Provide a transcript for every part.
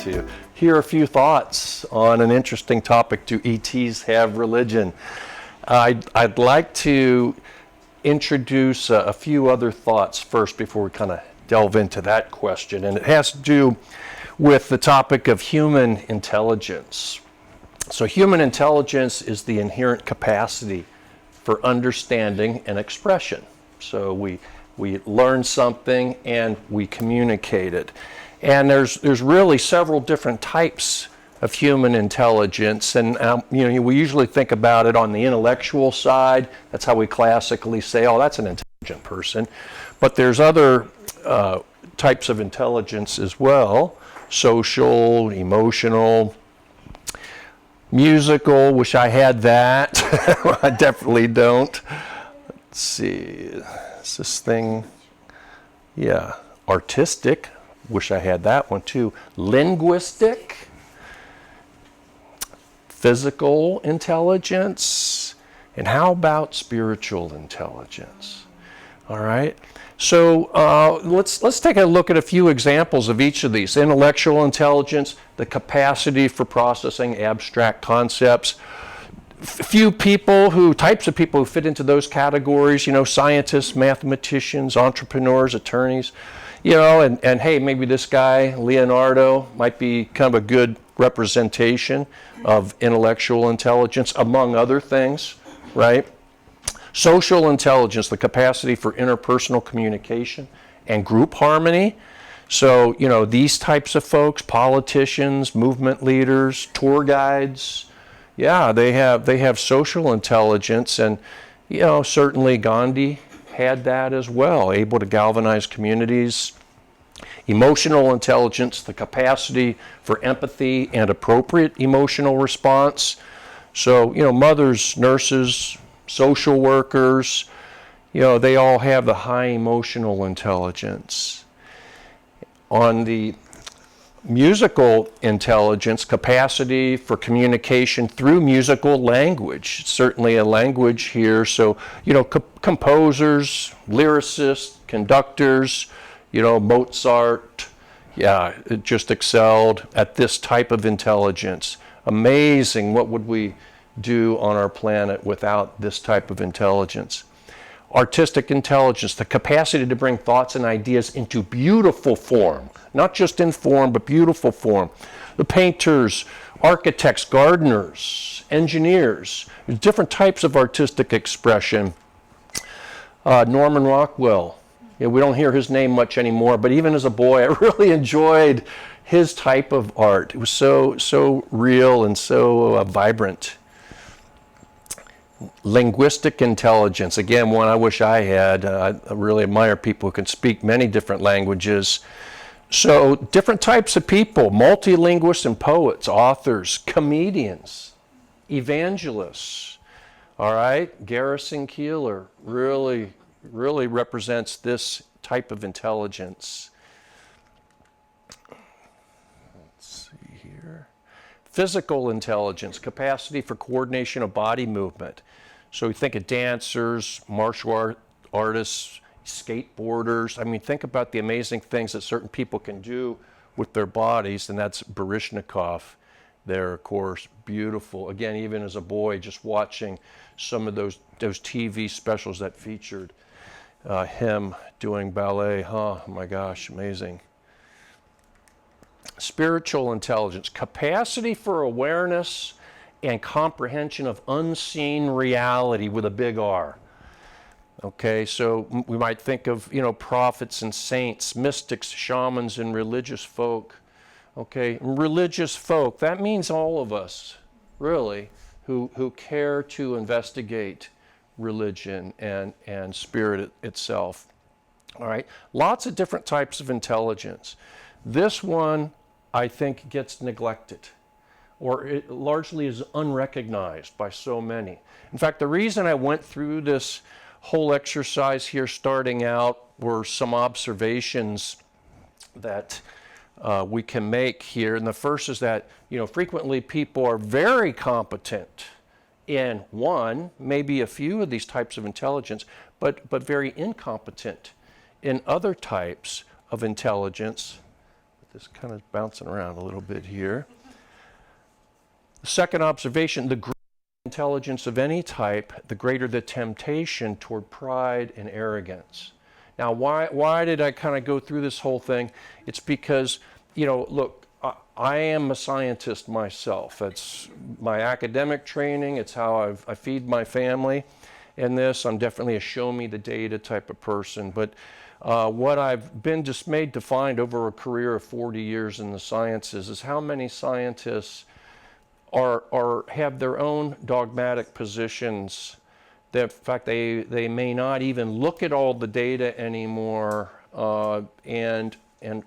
to hear a few thoughts on an interesting topic. Do ETs have religion? I'd like to introduce a few other thoughts first before we kind of delve into that question. And it has to do with the topic of human intelligence. So human intelligence is the inherent capacity for understanding and expression. So we learn something and we communicate it. And there's really several different types of human intelligence, and we usually think about it on the intellectual side. That's how we classically say, oh, that's an intelligent person. But there's other types of intelligence as well: social, emotional, musical. Wish I had that. I definitely don't. Let's see, is this thing? Yeah, artistic. Wish I had that one too. Linguistic, physical intelligence, and how about spiritual intelligence? All right. So let's take a look at a few examples of each of these. Intellectual intelligence, the capacity for processing abstract concepts. Types of people who fit into those categories, scientists, mathematicians, entrepreneurs, attorneys, and hey, maybe this guy, Leonardo, might be kind of a good representation of intellectual intelligence, among other things, right? Social intelligence, the capacity for interpersonal communication and group harmony. So, these types of folks, politicians, movement leaders, tour guides, yeah, they have social intelligence, and certainly Gandhi had that as well, able to galvanize communities. Emotional intelligence, the capacity for empathy and appropriate emotional response. So, mothers, nurses, social workers, they all have the high emotional intelligence. On the musical intelligence, capacity for communication through musical language, certainly a language here. So, composers, lyricists, conductors, Mozart, it just excelled at this type of intelligence. Amazing. What would we do on our planet without this type of intelligence? Artistic intelligence, the capacity to bring thoughts and ideas into beautiful form, not just in form, but beautiful form. The painters, architects, gardeners, engineers, there's different types of artistic expression. Norman Rockwell, we don't hear his name much anymore, but even as a boy, I really enjoyed his type of art. It was so real and so vibrant. Linguistic intelligence, again, one I wish I had. I really admire people who can speak many different languages. So different types of people: multilinguists and poets, authors, comedians, evangelists. All right, Garrison Keillor really represents this type of intelligence. Let's see here. Physical intelligence, capacity for coordination of body movement. So we think of dancers, martial artists, skateboarders. I mean, think about the amazing things that certain people can do with their bodies, and that's Baryshnikov there, of course, beautiful. Again, even as a boy, just watching some of those TV specials that featured him doing ballet. Oh my gosh, amazing. Spiritual intelligence, capacity for awareness and comprehension of unseen reality with a big R. Okay, so we might think of, prophets and saints, mystics, shamans, and religious folk. Okay, religious folk, that means all of us, really, who care to investigate religion and spirit itself. All right, lots of different types of intelligence. This one, I think, gets neglected, or it largely is unrecognized by so many. In fact, the reason I went through this whole exercise here starting out were some observations that we can make here. And the first is that, frequently people are very competent in one, maybe a few of these types of intelligence, but very incompetent in other types of intelligence. this kind of bouncing around a little bit here. The second observation, the greater intelligence of any type, the greater the temptation toward pride and arrogance. Now, why did I kind of go through this whole thing? It's because, look, I am a scientist myself. It's my academic training. It's how I feed my family in this. I'm definitely a show me the data type of person. But what I've been dismayed to find over a career of 40 years in the sciences is how many scientists have their own dogmatic positions. That, in fact, they may not even look at all the data anymore, and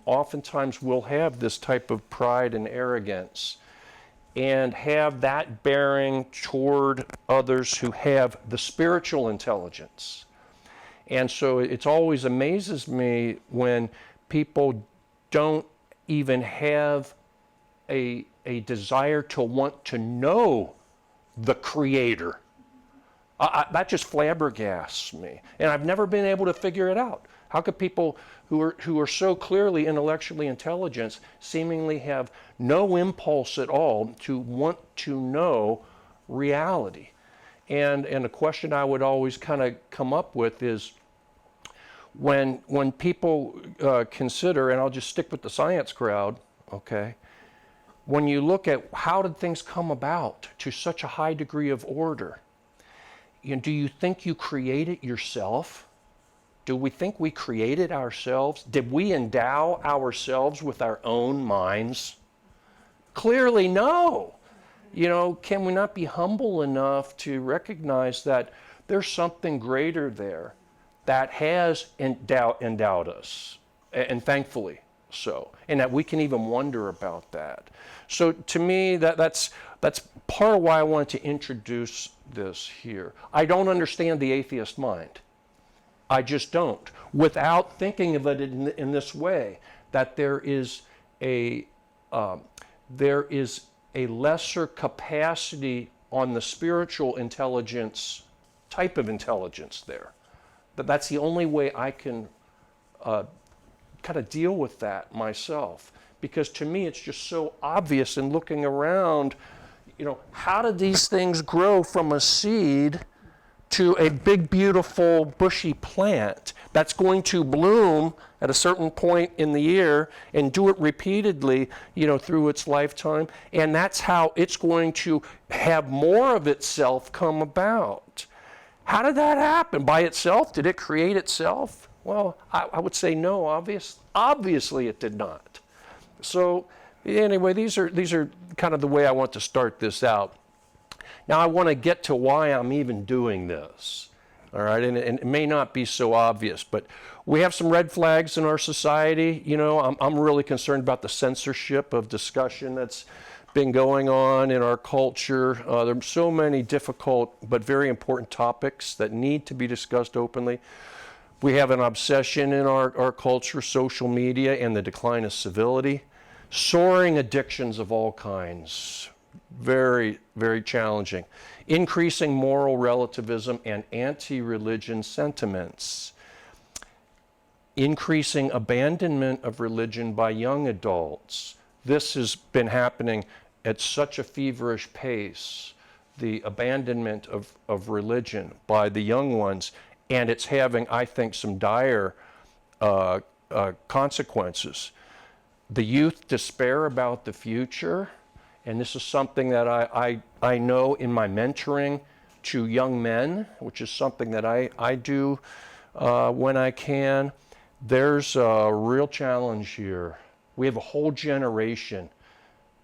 oftentimes will have this type of pride and arrogance, and have that bearing toward others who have the spiritual intelligence. And so it always amazes me when people don't even have a desire to want to know the Creator. That just flabbergasts me, and I've never been able to figure it out. How could people who are so clearly intellectually intelligent seemingly have no impulse at all to want to know reality? And the question I would always kind of come up with is, when people consider, and I'll just stick with the science crowd, okay, when you look at how did things come about to such a high degree of order, do you think you created yourself? Do we think we created ourselves? Did we endow ourselves with our own minds? Clearly no. Can we not be humble enough to recognize that there's something greater there that has endowed us, and thankfully so, and that we can even wonder about that. So to me, that's part of why I wanted to introduce this here. I don't understand the atheist mind. I just don't. Without thinking of it in this way, that there is a lesser capacity on the spiritual intelligence, type of intelligence there. That's the only way I can kind of deal with that myself. Because to me, it's just so obvious in looking around, how did these things grow from a seed to a big, beautiful, bushy plant that's going to bloom at a certain point in the year and do it repeatedly, through its lifetime. And that's how it's going to have more of itself come about. How did that happen? By itself? Did it create itself? Well, I would say no, obviously it did not. So anyway, these are kind of the way I want to start this out. Now I want to get to why I'm even doing this, all right? And it may not be so obvious, but we have some red flags in our society. I'm really concerned about the censorship of discussion that's been going on in our culture. There's so many difficult but very important topics that need to be discussed openly. We have an obsession in our culture, social media, and the decline of civility. Soaring addictions of all kinds. Very, very challenging. Increasing moral relativism and anti-religion sentiments. Increasing abandonment of religion by young adults. This has been happening at such a feverish pace, the abandonment of religion by the young ones, and it's having, I think, some dire consequences. The youth despair about the future, and this is something that I know in my mentoring to young men, which is something that I do when I can. There's a real challenge here. We have a whole generation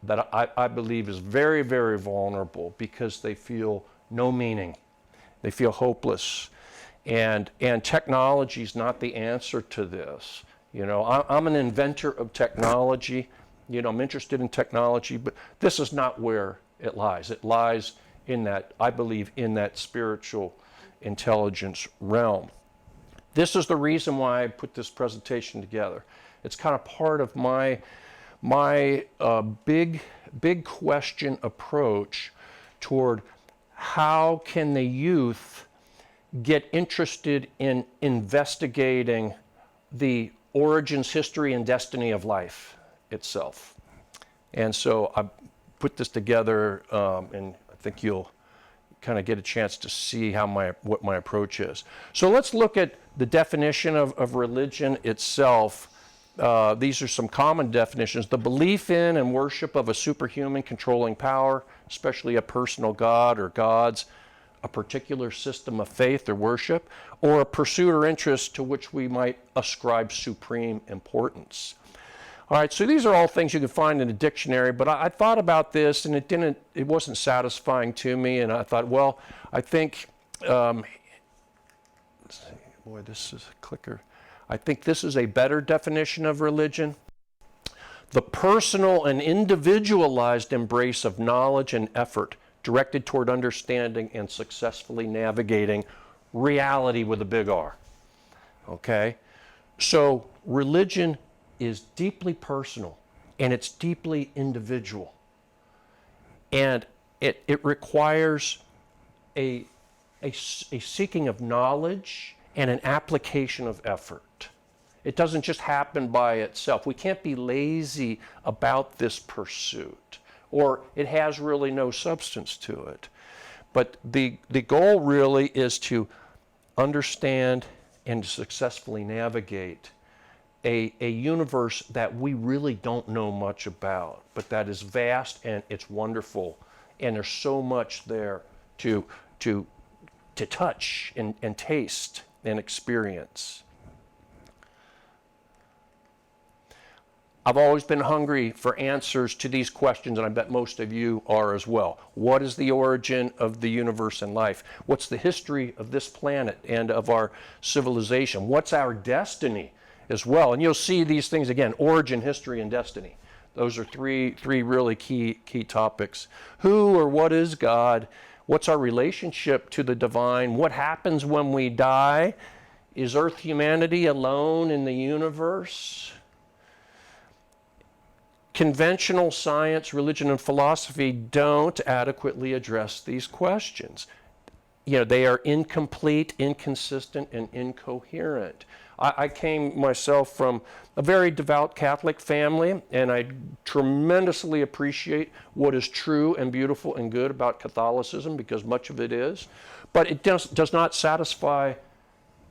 that I believe is very, very vulnerable because they feel no meaning. They feel hopeless. And technology is not the answer to this. I'm an inventor of technology. I'm interested in technology, but this is not where it lies. It lies in that, I believe, in that spiritual intelligence realm. This is the reason why I put this presentation together. It's kind of part of my big question approach toward how can the youth get interested in investigating the origins, history, and destiny of life itself. And so I put this together, and I think you'll kind of get a chance to see what my approach is. So let's look at the definition of religion itself. These are some common definitions. The belief in and worship of a superhuman controlling power, especially a personal god or gods, a particular system of faith or worship, or a pursuit or interest to which we might ascribe supreme importance. All right, so these are all things you can find in a dictionary, but I thought about this and it wasn't satisfying to me, and I thought, well, I think, let's see, boy, this is a clicker. I think this is a better definition of religion. The personal and individualized embrace of knowledge and effort directed toward understanding and successfully navigating reality with a big R. Okay? So religion is deeply personal and it's deeply individual. And it requires a seeking of knowledge and an application of effort. It doesn't just happen by itself. We can't be lazy about this pursuit, or it has really no substance to it. But the goal really is to understand and to successfully navigate a universe that we really don't know much about, but that is vast and it's wonderful, and there's so much there to touch and taste and experience. I've always been hungry for answers to these questions, and I bet most of you are as well. What is the origin of the universe and life? What's the history of this planet and of our civilization? What's our destiny as well? And you'll see these things again: origin, history, and destiny. Those are three really key topics. Who or what is God? What's our relationship to the divine? What happens when we die? Is Earth humanity alone in the universe? Conventional science, religion, and philosophy don't adequately address these questions. You know, they are incomplete, inconsistent, and incoherent. I came myself from a very devout Catholic family, and I tremendously appreciate what is true and beautiful and good about Catholicism, because much of it is. But it does not satisfy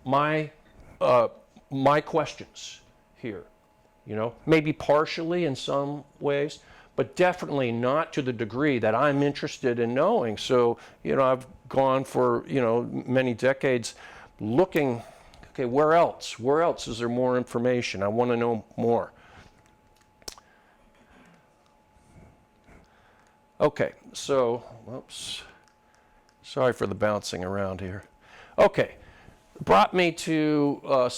my questions here. You know, maybe partially in some ways, but definitely not to the degree that I'm interested in knowing. So, you know, I've gone for, many decades looking, okay, where else? Where else is there more information? I want to know more. Okay, so, whoops. Sorry for the bouncing around here. Okay. Brought me to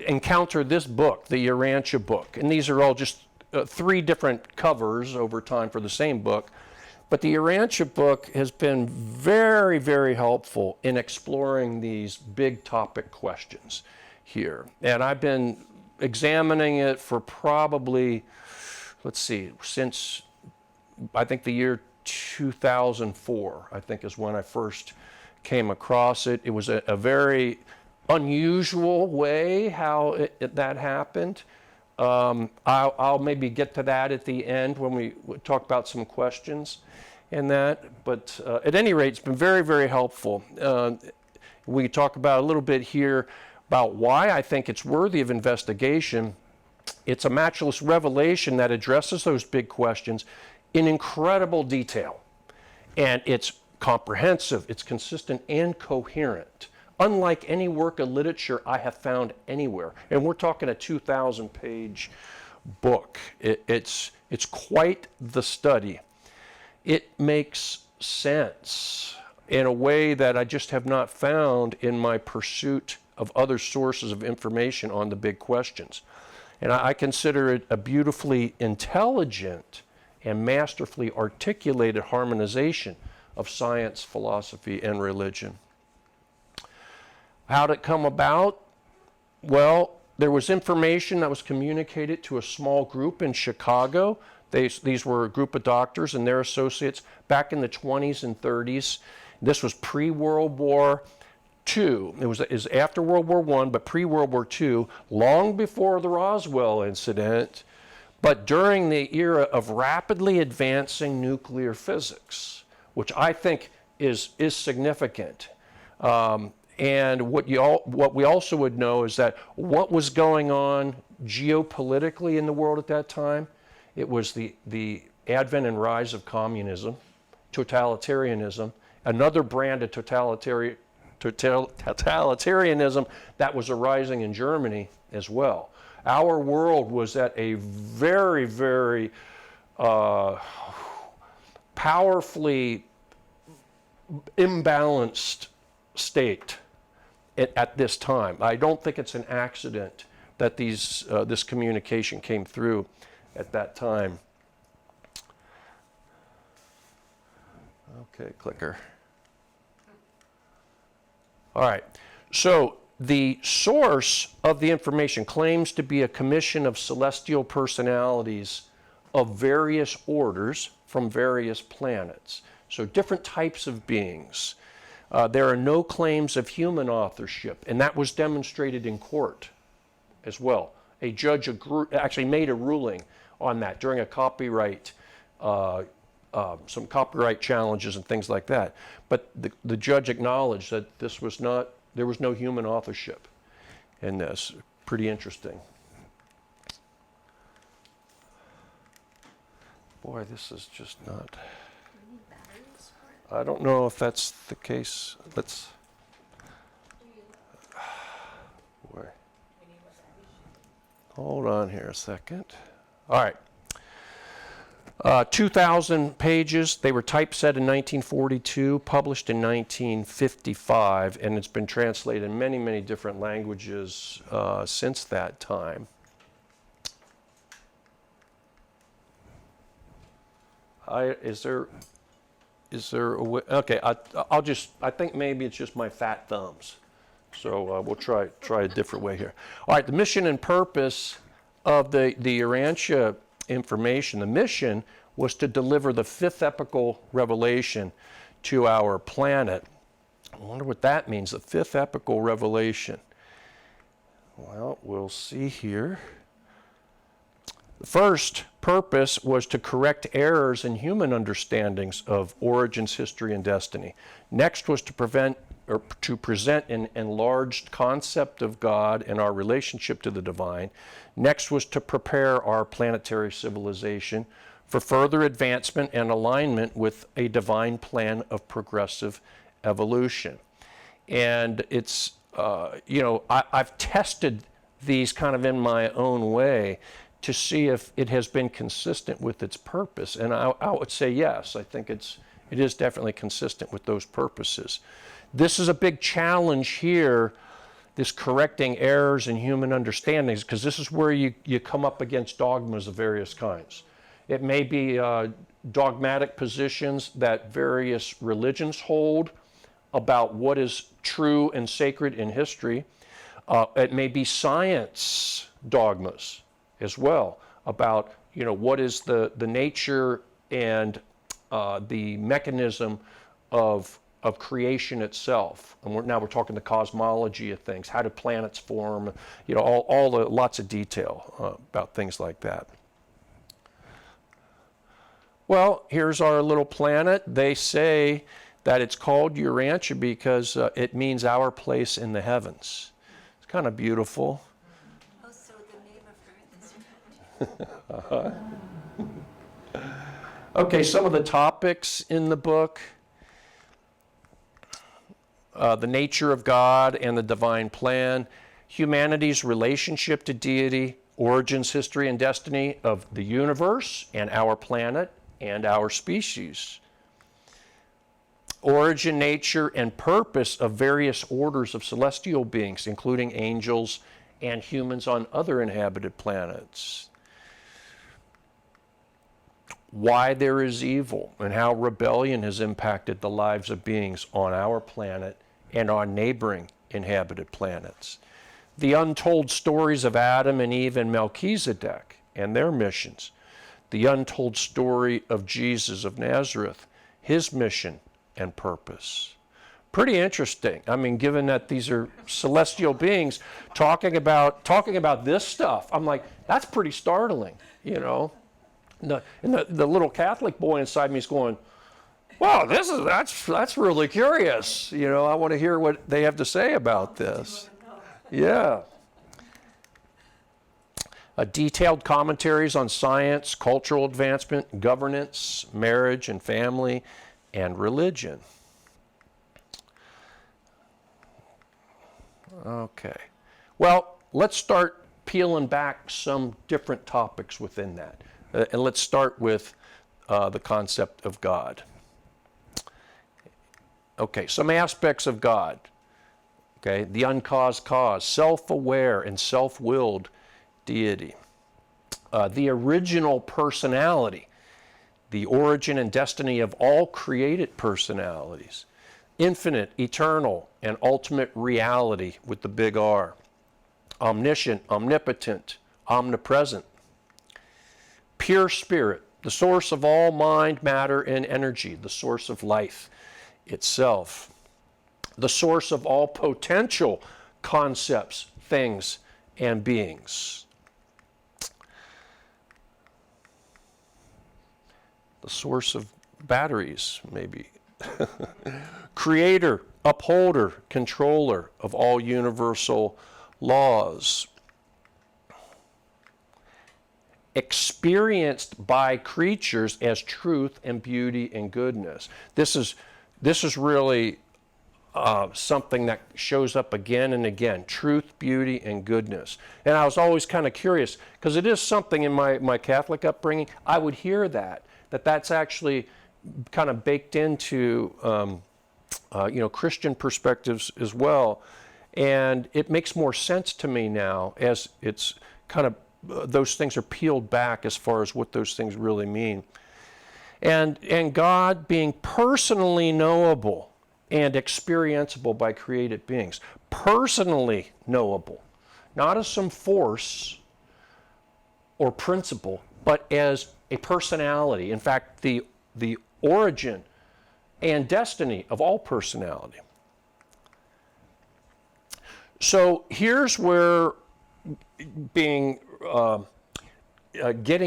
encounter this book, the Urantia Book. And these are all just three different covers over time for the same book. But the Urantia Book has been very, very helpful in exploring these big topic questions here. And I've been examining it for probably, since I think the year 2004, I think is when I first came across it. It was a very unusual way how that happened. I'll maybe get to that at the end when we talk about some questions and that. But at any rate, it's been very, very helpful. We talk about a little bit here about why I think it's worthy of investigation. It's a matchless revelation that addresses those big questions in incredible detail. And it's comprehensive, it's consistent, and coherent. Unlike any work of literature I have found anywhere. And we're talking a 2,000-page book. It's quite the study. It makes sense in a way that I just have not found in my pursuit of other sources of information on the big questions. And I consider it a beautifully intelligent and masterfully articulated harmonization of science, philosophy, and religion. How'd it come about? Well, there was information that was communicated to a small group in Chicago. These were a group of doctors and their associates back in the 20s and 30s. This was pre-World War II. It was after World War I, but pre-World War II, long before the Roswell incident. But during the era of rapidly advancing nuclear physics, which I think is significant, and what we also would know is that what was going on geopolitically in the world at that time, it was the advent and rise of communism, totalitarianism, another brand of totalitarianism that was arising in Germany as well. Our world was at a very, very powerfully imbalanced state at this time. I don't think it's an accident that this communication came through at that time. Okay, clicker. All right, so the source of the information claims to be a commission of celestial personalities of various orders from various planets. So different types of beings. There are no claims of human authorship, and that was demonstrated in court as well. A judge actually made a ruling on that during a copyright, some copyright challenges and things like that. But the judge acknowledged that there was no human authorship in this. Pretty interesting. Boy, this is just not. I don't know if that's the case. Let's. Boy. Hold on here a second. All right. 2,000 pages. They were typeset in 1942, published in 1955, and it's been translated in many, many different languages since that time. Is there a way? Okay, I think maybe it's just my fat thumbs. So we'll try a different way here. All right, the mission and purpose of the Urantia information. The mission was to deliver the fifth epical revelation to our planet. I wonder what that means, the fifth epical revelation. Well, we'll see here. The first purpose was to correct errors in human understandings of origins, history, and destiny. Next was to present an enlarged concept of God and our relationship to the divine. Next was to prepare our planetary civilization for further advancement and alignment with a divine plan of progressive evolution. And it's, I've tested these kind of in my own way to see if it has been consistent with its purpose. And I would say yes. I think it is definitely consistent with those purposes. This is a big challenge here, this correcting errors in human understandings, because this is where you come up against dogmas of various kinds. It may be dogmatic positions that various religions hold about what is true and sacred in history. It may be science dogmas as well about what is the nature and the mechanism of creation itself. And now we're talking the cosmology of things. How do planets form? All the lots of detail about things like that. Well, here's our little planet. They say that it's called Urantia because it means our place in the heavens. It's kind of beautiful. Oh, so the name of Earth is Urantia. Okay, some of the topics in the book. The nature of God and the divine plan, humanity's relationship to deity, origins, history, and destiny of the universe and our planet and our species. Origin, nature, and purpose of various orders of celestial beings, including angels and humans on other inhabited planets. Why there is evil and how rebellion has impacted the lives of beings on our planet and on neighboring inhabited planets. The untold stories of Adam and Eve and Melchizedek and their missions. The untold story of Jesus of Nazareth, his mission and purpose. Pretty interesting. I mean, given that these are celestial beings talking about this stuff, I'm like, that's pretty startling, you know. And the little Catholic boy inside me is going, wow, that's really curious. You know, I want to hear what they have to say about this. Yeah. Detailed commentaries on science, cultural advancement, governance, marriage and family, and religion. Okay. Well, let's start peeling back some different topics within that. And let's start with the concept of God. Okay, some aspects of God. Okay, the uncaused cause, self-aware and self-willed deity. The original personality, the origin and destiny of all created personalities. Infinite, eternal, and ultimate reality with the big R. Omniscient, omnipotent, omnipresent. Pure spirit, the source of all mind, matter, and energy, the source of life itself. The source of all potential concepts, things, and beings. The source of batteries, maybe. Creator, upholder, controller of all universal laws. Experienced by creatures as truth and beauty and goodness. This is really something that shows up again and again. Truth, beauty, and goodness. And I was always kind of curious, because it is something in my Catholic upbringing. I would hear that's actually kind of baked into Christian perspectives as well. And it makes more sense to me now as it's kind of those things are peeled back as far as what those things really mean. And God being personally knowable and experienceable by created beings. Personally knowable. Not as some force or principle, but as a personality. In fact, the origin and destiny of all personality. So here's where getting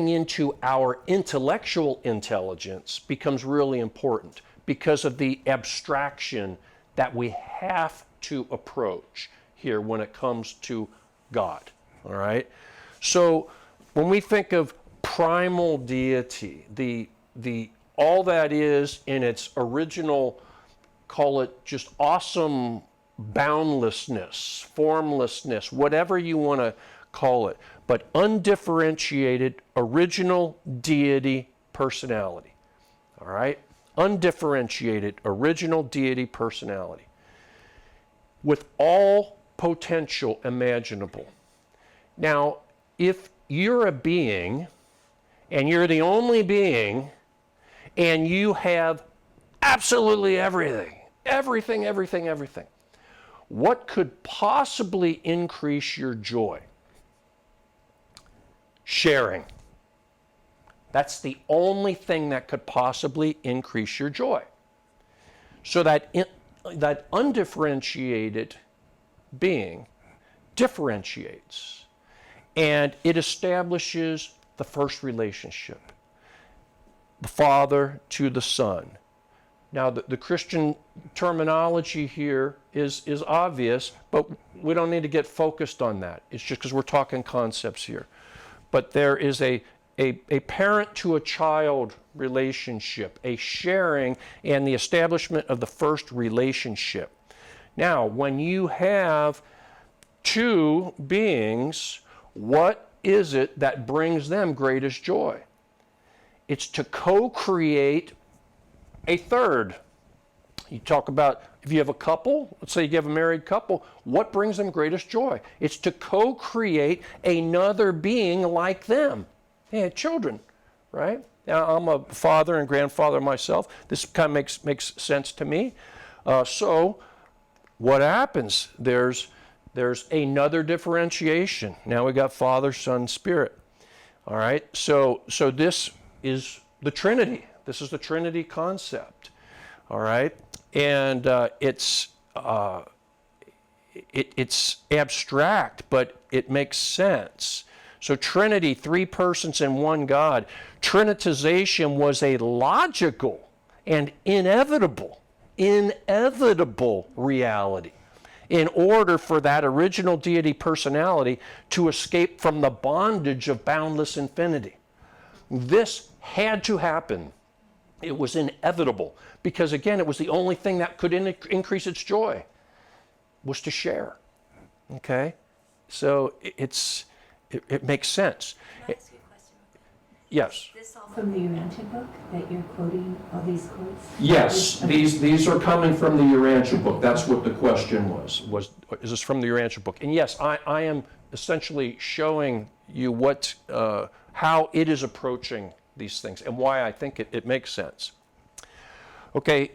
into our intellectual intelligence becomes really important because of the abstraction that we have to approach here when it comes to God. All right? So when we think of primal deity, the all that is in its original, call it just awesome boundlessness, formlessness, whatever you want to call it, but undifferentiated original deity personality. All right? Undifferentiated original deity personality with all potential imaginable. Now, if you're a being and you're the only being and you have absolutely everything, what could possibly increase your joy? Sharing. That's the only thing that could possibly increase your joy. So that undifferentiated being differentiates, and it establishes the first relationship, the Father to the Son. Now, the Christian terminology here is obvious, but we don't need to get focused on that. It's just because we're talking concepts here. But there is a parent to a child relationship, a sharing, and the establishment of the first relationship. Now, when you have two beings, what is it that brings them greatest joy? It's to co-create a third. You talk about if you have a couple, let's say you have a married couple, what brings them greatest joy? It's to co-create another being like them. They had children, right? Now, I'm a father and grandfather myself. This kind of makes sense to me. So what happens? There's another differentiation. Now we got Father, Son, Spirit. All right? So this is the Trinity. This is the Trinity concept. All right? and it's abstract, but it makes sense. So Trinity, three persons in one God. Trinitization was a logical and inevitable reality in order for that original deity personality to escape from the bondage of boundless infinity. This had to happen. It was inevitable because, again, it was the only thing that could increase its joy, was to share. Okay? So it makes sense. Can I ask you a question? Yes. This all From the Urantia Book that you're quoting all these quotes? Yes, these are coming from the Urantia Book. That's what the question was, is this from the Urantia Book? And yes, I am essentially showing you how it is approaching these things and why I think it makes sense. Okay,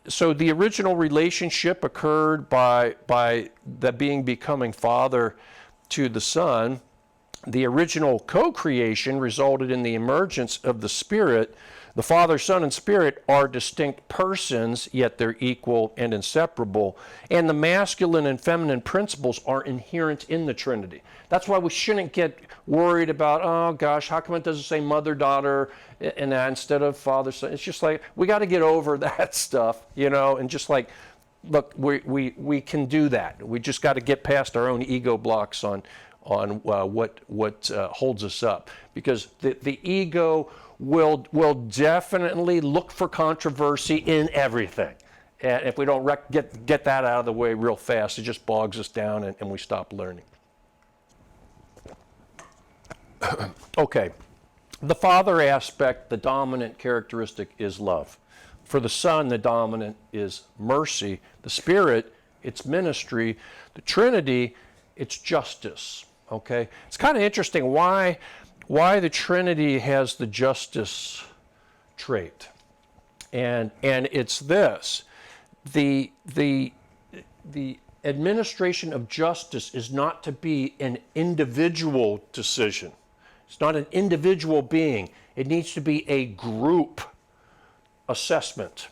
so the original relationship occurred by the being becoming father to the Son. The original co-creation resulted in the emergence of the Spirit. The Father, Son, and Spirit are distinct persons, yet they're equal and inseparable. And the masculine and feminine principles are inherent in the Trinity. That's why we shouldn't get worried about, oh gosh, how come it doesn't say mother, daughter, and that instead of father, son? It's just like, we got to get over that stuff, and just like, look, we can do that. We just got to get past our own ego blocks on what holds us up, because the ego will definitely look for controversy in everything, and if we don't get that out of the way real fast, it just bogs us down and we stop learning. Okay, the father aspect, the dominant characteristic is love. For the Son, the dominant is mercy. The Spirit, it's ministry. The Trinity, it's justice. Okay, it's kind of interesting why the Trinity has the justice trait, and it's this: the administration of justice is not to be an individual decision. It's not an individual being. It needs to be a group assessment.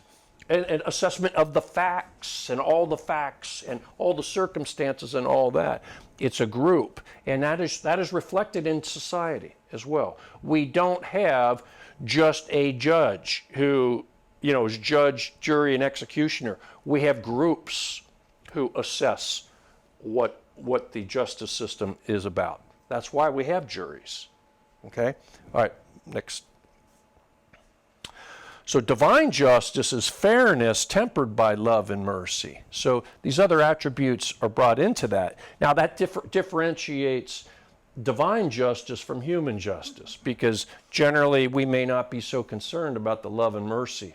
An assessment of the facts and all the circumstances and all that. It's a group, and that is reflected in society as well. We don't have just a judge who, is judge, jury, and executioner. We have groups who assess what the justice system is about. That's why we have juries. Okay? All right, next. So divine justice is fairness tempered by love and mercy. So these other attributes are brought into that. Now that differentiates divine justice from human justice, because generally we may not be so concerned about the love and mercy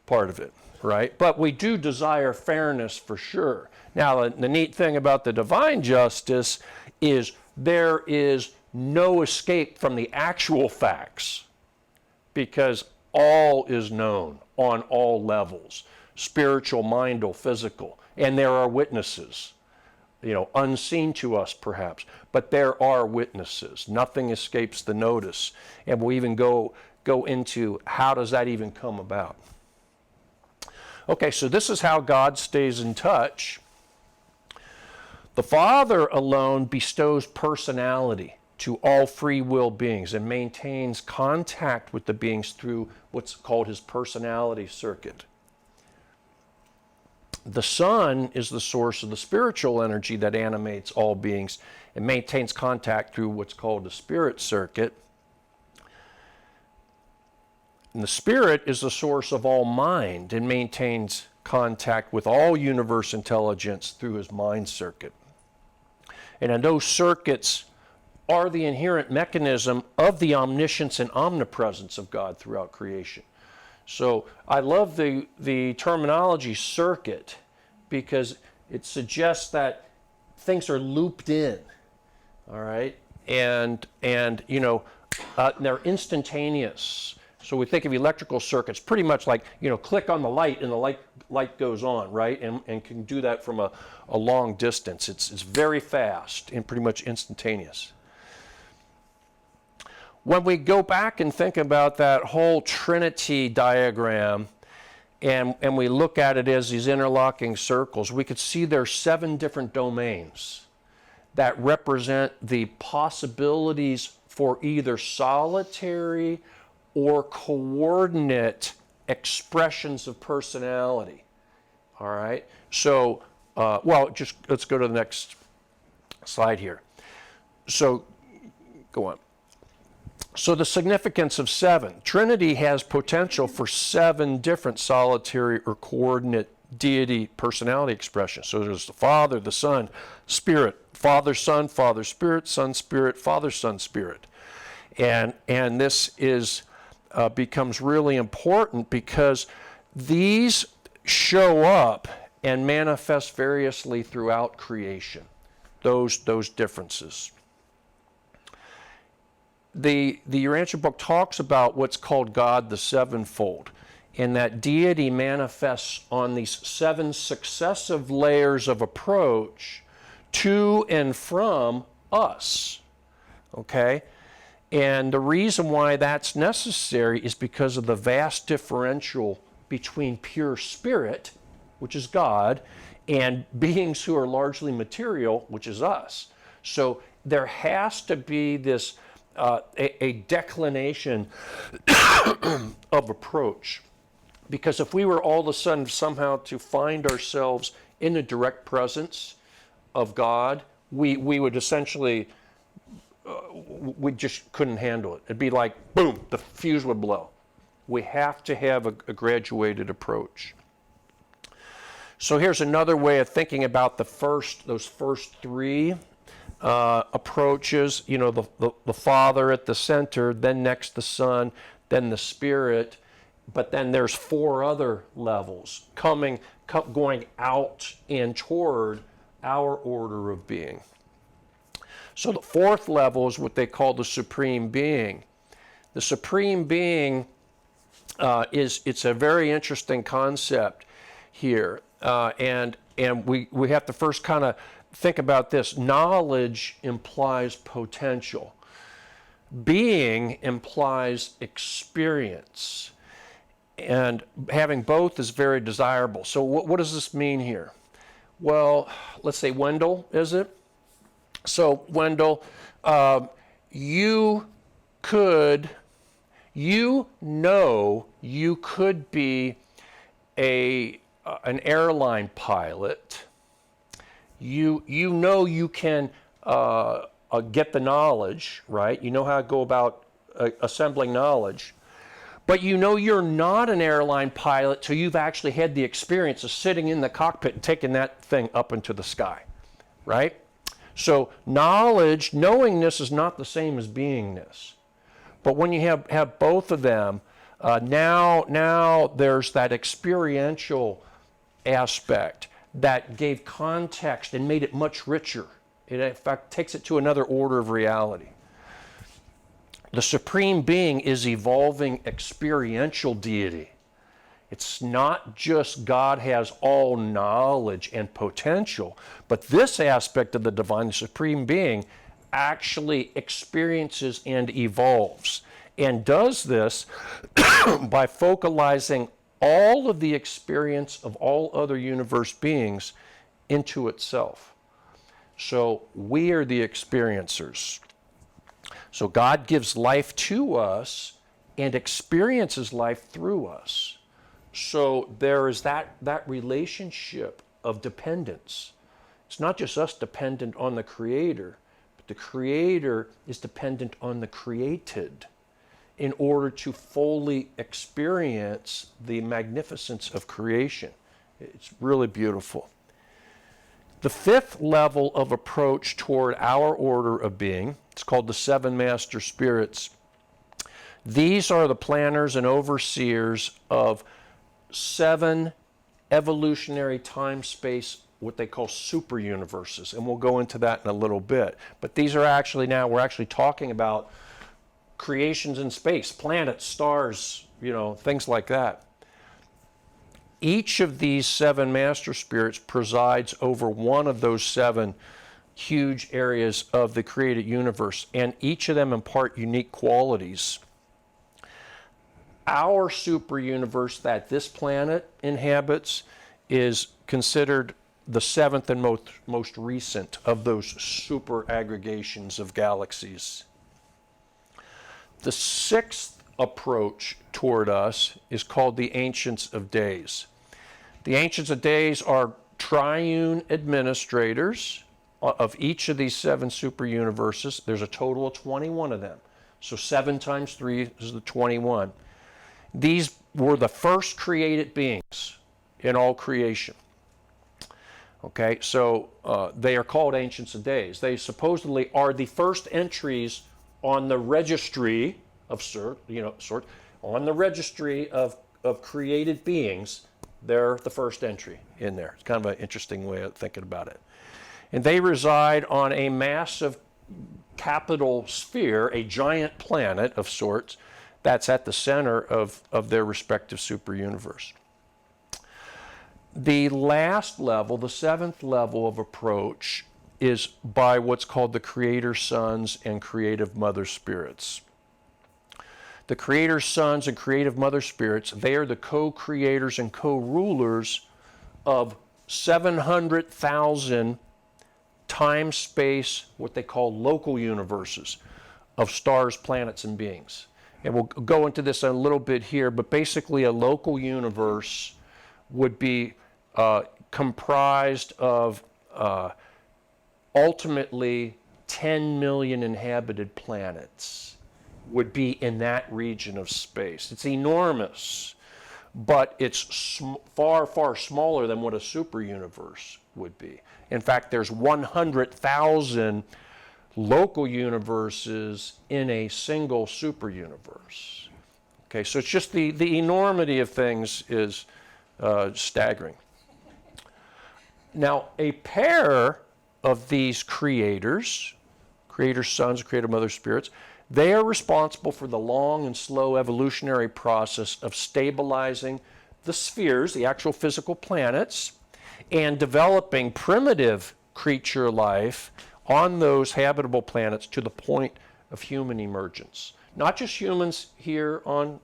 part of it, right? But we do desire fairness for sure. Now the neat thing about the divine justice is there is no escape from the actual facts, because all is known on all levels, spiritual, mindal, physical, and there are witnesses, unseen to us perhaps, but there are witnesses. Nothing escapes the notice, and we'll even go into how does that even come about. Okay, so this is how God stays in touch. The Father alone bestows personality to all free will beings and maintains contact with the beings through what's called his personality circuit. The Son is the source of the spiritual energy that animates all beings and maintains contact through what's called the spirit circuit. And the Spirit is the source of all mind and maintains contact with all universe intelligence through his mind circuit. And in those circuits are the inherent mechanism of the omniscience and omnipresence of God throughout creation. So I love the terminology circuit, because it suggests that things are looped in, all right? And they're instantaneous. So we think of electrical circuits pretty much like, click on the light and the light goes on, right? And can do that from a long distance. It's very fast and pretty much instantaneous. When we go back and think about that whole Trinity diagram, and we look at it as these interlocking circles, we could see there's 7 different domains that represent the possibilities for either solitary or coordinate expressions of personality. All right? So, just let's go to the next slide here. So, go on. So the significance of 7. Trinity has potential for 7 different solitary or coordinate deity personality expressions. So there's the Father, the Son, Spirit, Father, Son, Father, Spirit, Son, Spirit, Father, Son, Spirit. And this is becomes really important because these show up and manifest variously throughout creation, those differences. The Urantia Book talks about what's called God the Sevenfold, and that deity manifests on these 7 successive layers of approach to and from us. Okay? And the reason why that's necessary is because of the vast differential between pure spirit, which is God, and beings who are largely material, which is us. So there has to be this a declination of approach. Because if we were all of a sudden somehow to find ourselves in the direct presence of God, we would essentially, we just couldn't handle it. It'd be like, boom, the fuse would blow. We have to have a graduated approach. So here's another way of thinking about those first 3 approaches. You know, the Father at the center, then next the Son, then the Spirit, but then there's 4 other levels going out and toward our order of being. So the 4th level is what they call the Supreme Being. The Supreme Being it's a very interesting concept here, and we have to first kind of think about this. Knowledge implies potential. Being implies experience. And having both is very desirable. So what does this mean here? Well, let's say Wendell, is it? So Wendell, you could be an airline pilot. You can get the knowledge, right? You know how to go about assembling knowledge. But you're not an airline pilot till you've actually had the experience of sitting in the cockpit and taking that thing up into the sky, right? So knowingness is not the same as beingness. But when you have both of them, now there's that experiential aspect that gave context and made it much richer. It, in fact, takes it to another order of reality. The Supreme Being is evolving experiential deity. It's not just God has all knowledge and potential, but this aspect of the divine, the Supreme Being, actually experiences and evolves, and does this by focalizing all of the experience of all other universe beings into itself. So we are the experiencers. So God gives life to us and experiences life through us. So there is that relationship of dependence. It's not just us dependent on the Creator, but the Creator is dependent on the created in order to fully experience the magnificence of creation. It's really beautiful. The 5th level of approach toward our order of being, it's called the 7 Master Spirits. These are the planners and overseers of 7 evolutionary time-space, what they call super universes, and we'll go into that in a little bit. But these are actually, now we're actually talking about creations in space, planets, stars, things like that. Each of these 7 master spirits presides over one of those 7 huge areas of the created universe, and each of them impart unique qualities. our super universe that this planet inhabits is considered the seventh and most recent of those super aggregations of galaxies. The sixth approach toward us is called the Ancients of Days. The Ancients of Days are triune administrators of each of these seven super universes. There's a total of 21 of them. So 7 times 3 is the 21. These were the first created beings in all creation. Okay, so they are called Ancients of Days. They supposedly are the first entries on the registry of on the registry of created beings. They're the first entry in there. It's kind of an interesting way of thinking about it. And they reside on a massive capital sphere, a giant planet of sorts, that's at the center of their respective super universe. The last level, the seventh level of approach, is by what's called the Creator Sons and Creative Mother Spirits. The Creator Sons and Creative Mother Spirits, they are the co-creators and co-rulers of 700,000 time, space, what they call local universes of stars, planets, and beings. And we'll go into this a little bit here, but basically a local universe would be comprised of ultimately 10 million inhabited planets would be in that region of space. It's enormous, but it's far, far smaller than what a super universe would be. In fact, there's 100,000 local universes in a single super universe. Okay, so it's just the enormity of things is staggering. Now, a pair of these creators, creator sons, creator mother spirits, they are responsible for the long and slow evolutionary process of stabilizing the spheres, the actual physical planets, and developing primitive creature life on those habitable planets to the point of human emergence. Not just humans here on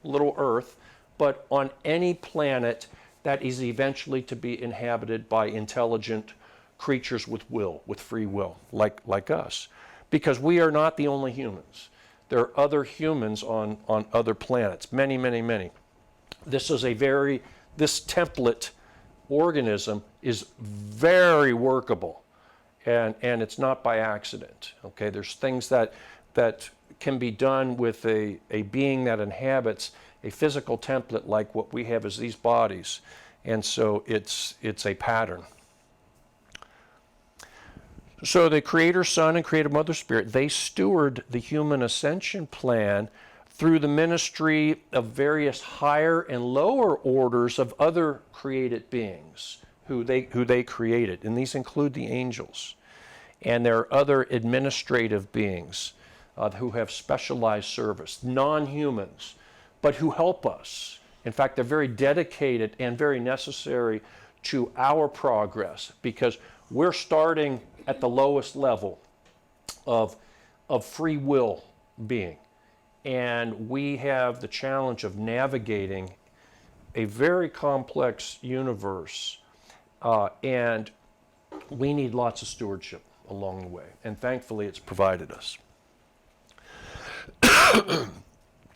little Earth, but on any planet that is eventually to be inhabited by intelligent creatures with will, with free will, like us. Because we are not the only humans. There are other humans on other planets, many, many, many. This template organism is very workable, and it's not by accident. Okay, there's things that can be done with a being that inhabits a physical template like what we have as these bodies, and so it's a pattern. So the Creator Son and Creator Mother Spirit, they steward the human ascension plan through the ministry of various higher and lower orders of other created beings who they created. And these include the angels. And there are other administrative beings who have specialized service, non-humans, but who help us. In fact, they're very dedicated and very necessary to our progress because we're starting at the lowest level of free will being. And we have the challenge of navigating a very complex universe, and we need lots of stewardship along the way. And thankfully, it's provided us.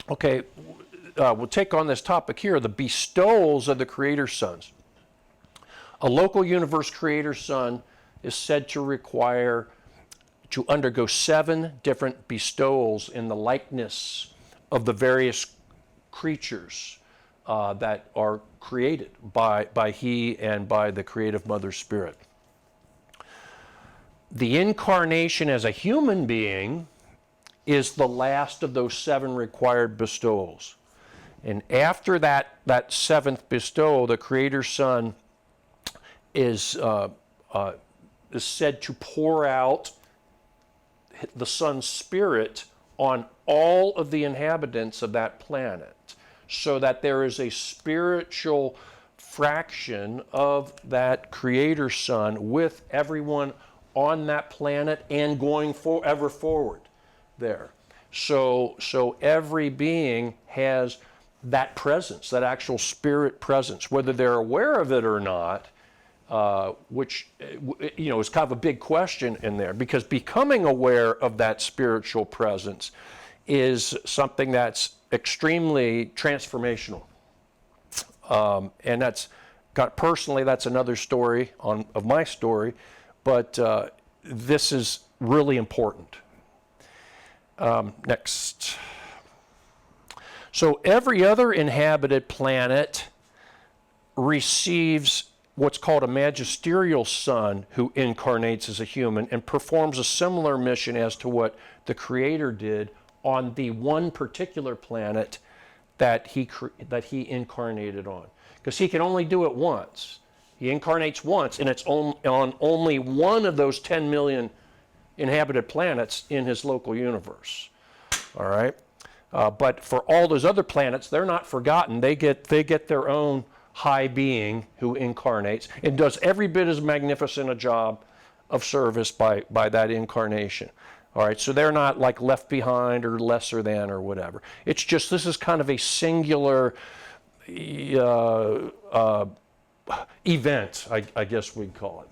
Okay, we'll take on this topic here, the bestowals of the Creator Sons. A local universe Creator Son is said to undergo 7 different bestowals in the likeness of the various creatures that are created by he and by the creative mother spirit. The incarnation as a human being is the last of those 7 required bestowals. And after that 7th bestowal, the Creator Son is said to pour out the Son's spirit on all of the inhabitants of that planet, so that there is a spiritual fraction of that Creator Son with everyone on that planet and going ever forward there. So every being has that presence, that actual spirit presence, whether they're aware of it or not, which is kind of a big question in there, because becoming aware of that spiritual presence is something that's extremely transformational. And that's personally, that's another story of my story, but this is really important. Next. So every other inhabited planet receives what's called a magisterial son who incarnates as a human and performs a similar mission as to what the Creator did on the one particular planet that he incarnated on. Because he can only do it once. He incarnates once, and it's on only one of those 10 million inhabited planets in his local universe. All right? But for all those other planets, they're not forgotten. They get their own high being who incarnates and does every bit as magnificent a job of service by that incarnation. All right, so they're not like left behind or lesser than or whatever. It's just this is kind of a singular event, I guess we'd call it.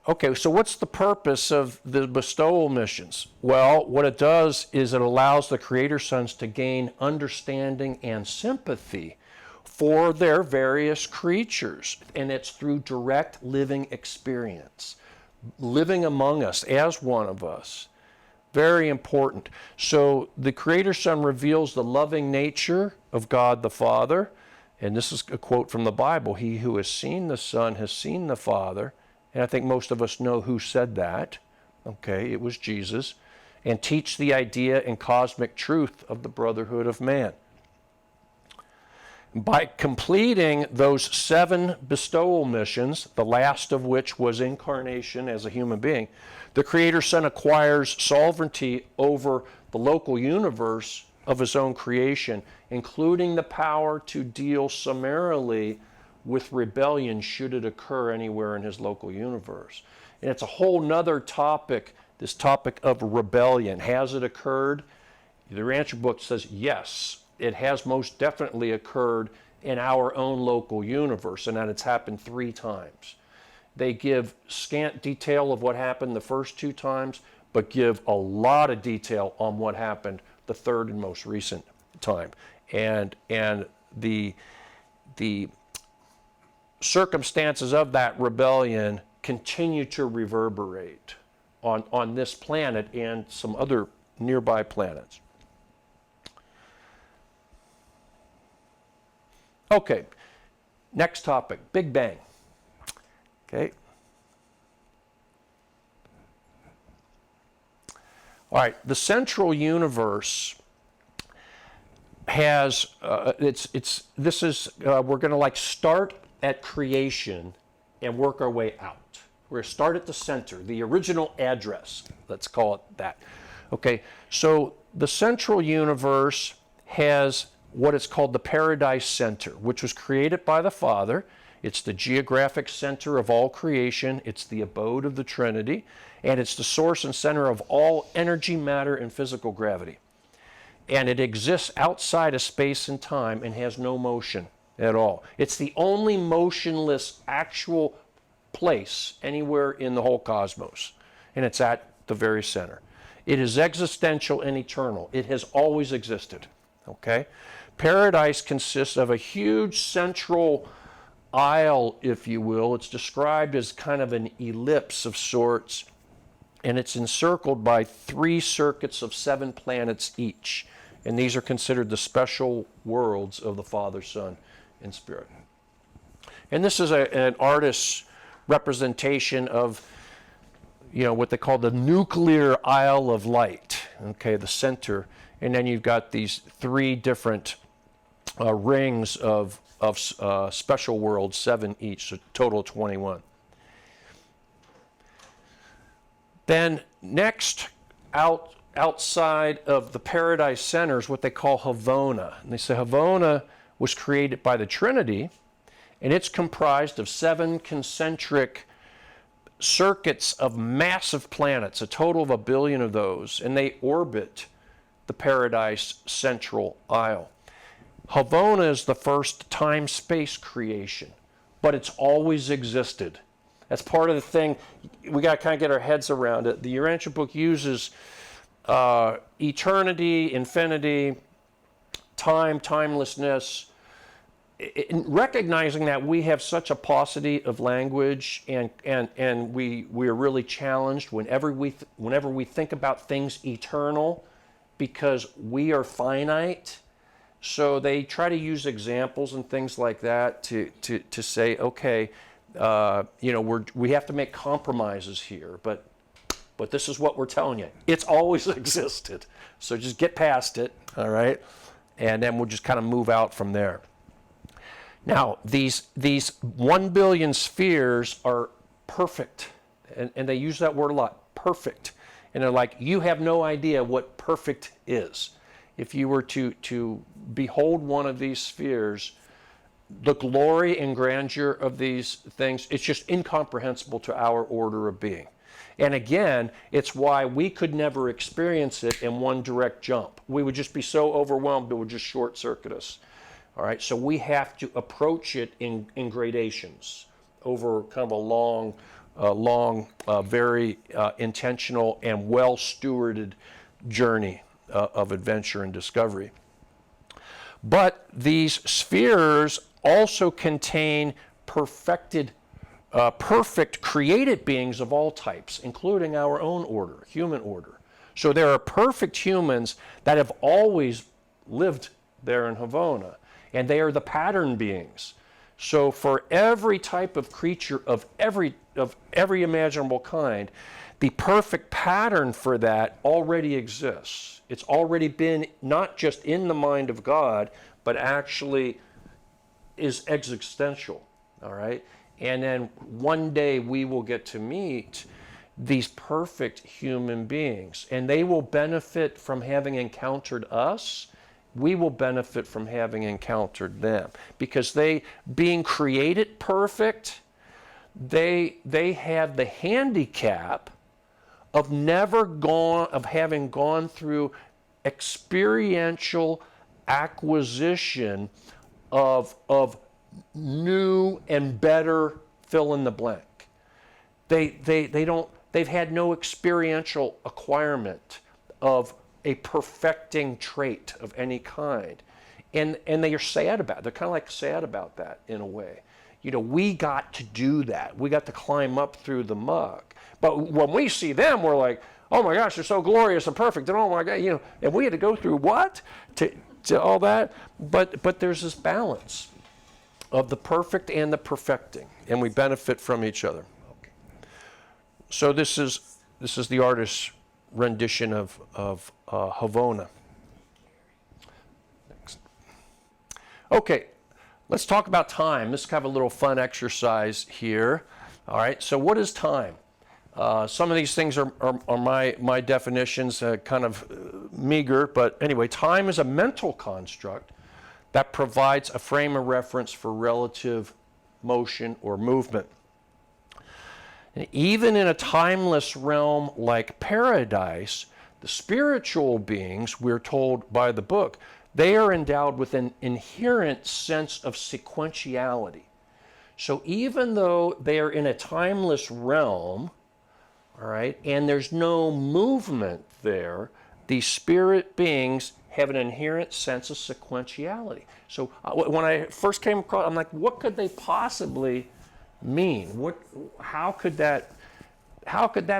Okay, so what's the purpose of the bestowal missions? Well, what it does is it allows the Creator Sons to gain understanding and sympathy for their various creatures, and it's through direct living experience, living among us as one of us. Very important. So the Creator Son reveals the loving nature of God the Father, and this is a quote from the Bible, "He who has seen the Son has seen the Father." And I think most of us know who said that. Okay, it was Jesus. And teach the idea and cosmic truth of the brotherhood of man. By completing those 7 bestowal missions, the last of which was incarnation as a human being, the Creator Son acquires sovereignty over the local universe of his own creation, including the power to deal summarily with rebellion should it occur anywhere in his local universe. And it's a whole nother topic, this topic of rebellion. Has it occurred? The Urantia Book says yes, it has most definitely occurred in our own local universe, and that it's happened 3 times. They give scant detail of what happened the first 2 times, but give a lot of detail on what happened the third and most recent time. And the circumstances of that rebellion continue to reverberate on this planet and some other nearby planets. Okay, next topic, Big Bang. Okay. All right, the central universe has we're going to like start at creation and work our way out. We're going to start at the center, the original address, let's call it that. Okay, so the central universe has what is called the Paradise Center, which was created by the Father. It's the geographic center of all creation. It's the abode of the Trinity, and it's the source and center of all energy, matter, and physical gravity. And it exists outside of space and time and has no motion at all. It's the only motionless actual place anywhere in the whole cosmos, and it's at the very center. It is existential and eternal. It has always existed. Okay? Paradise consists of a huge central aisle, if you will. It's described as kind of an ellipse of sorts, and it's encircled by 3 circuits of 7 planets each. And these are considered the special worlds of the Father, Son, and Spirit. And this is an artist's representation of, what they call the nuclear Isle of Light, okay, the center. And then you've got these 3 different rings of special worlds, 7 each, so total 21. Then next, outside of the Paradise Center is what they call Havona. And they say Havona was created by the Trinity, and it's comprised of 7 concentric circuits of massive planets, a total of 1 billion of those, and they orbit the paradise central isle. Havona is the first time-space creation, but it's always existed. That's part of the thing. We got to kind of get our heads around it. The Urantia Book uses eternity, infinity, time, timelessness, recognizing that we have such a paucity of language, and we're really challenged whenever we think about things eternal, because we are finite. So they try to use examples and things like that to say, okay, we have to make compromises here, but this is what we're telling you. It's always existed. So just get past it, all right? And then we'll just kind of move out from there. Now, these 1 billion spheres are perfect, and they use that word a lot, perfect. And they're like, you have no idea what perfect is. If you were to behold one of these spheres, the glory and grandeur of these things, it's just incomprehensible to our order of being. And again, it's why we could never experience it in one direct jump. We would just be so overwhelmed it would just short circuit us. All right, so we have to approach it in gradations over kind of a long, very intentional and well-stewarded journey of adventure and discovery. But these spheres also contain perfect created beings of all types, including our own order, human order. So there are perfect humans that have always lived there in Havona, and they are the pattern beings. So for every type of creature of every imaginable kind, the perfect pattern for that already exists. It's already been not just in the mind of God, but actually is existential, all right? And then one day we will get to meet these perfect human beings, and they will benefit from having encountered us. We will benefit from having encountered them, because they, being created perfect, they have the handicap of having gone through experiential acquisition of new and better fill in the blank. They've had no experiential acquirement of a perfecting trait of any kind. And they are sad about it. They're kind of like sad about that in a way. We got to do that. We got to climb up through the muck. But when we see them, we're like, oh my gosh, they're so glorious and perfect. And oh my God, and we had to go through what? To all that? But there's this balance of the perfect and the perfecting, and we benefit from each other. Okay. So this is the artist's rendition of Havona. Next. Okay, let's talk about time. This is kind of a little fun exercise here. All right, so what is time? Some of these things are my definitions, kind of meager, but anyway, time is a mental construct that provides a frame of reference for relative motion or movement. And even in a timeless realm like paradise, the spiritual beings, we're told by the book, they are endowed with an inherent sense of sequentiality. So even though they are in a timeless realm, all right, and there's no movement there, these spirit beings have an inherent sense of sequentiality. So when I first came across, I'm like, what could they possibly mean? How could that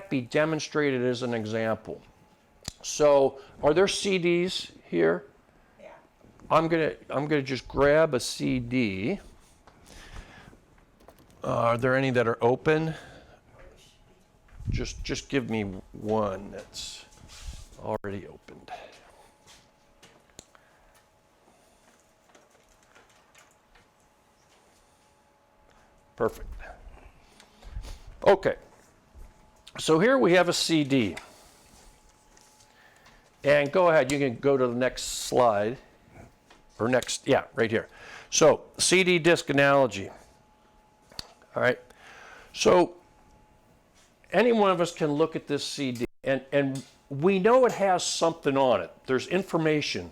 be demonstrated as an example? So are there CDs here? Yeah. I'm gonna just grab a CD. Are there any that are open? Just give me one that's already opened. Perfect. Okay. So here we have a CD. And go ahead, you can go to the next slide. Or next, yeah, right here. So, CD disc analogy. All right. So, any one of us can look at this CD, and we know it has something on it. There's information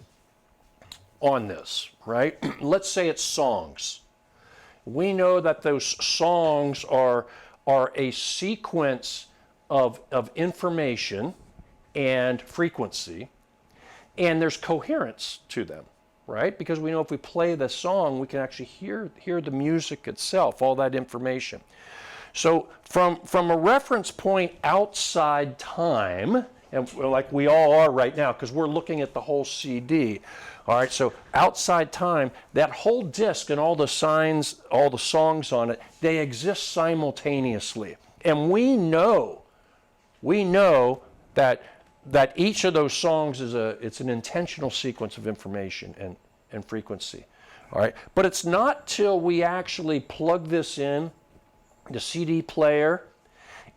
on this, right? Let's say it's songs. We know that those songs are a sequence of information and frequency, and there's coherence to them, right? Because we know if we play the song, we can actually hear the music itself, all that information. So from a reference point outside time, and like we all are right now, because we're looking at the whole CD, all right, so outside time, that whole disc and all the signs, all the songs on it, they exist simultaneously. And we know that each of those songs it's an intentional sequence of information and frequency, all right? But it's not till we actually plug this in, the CD player,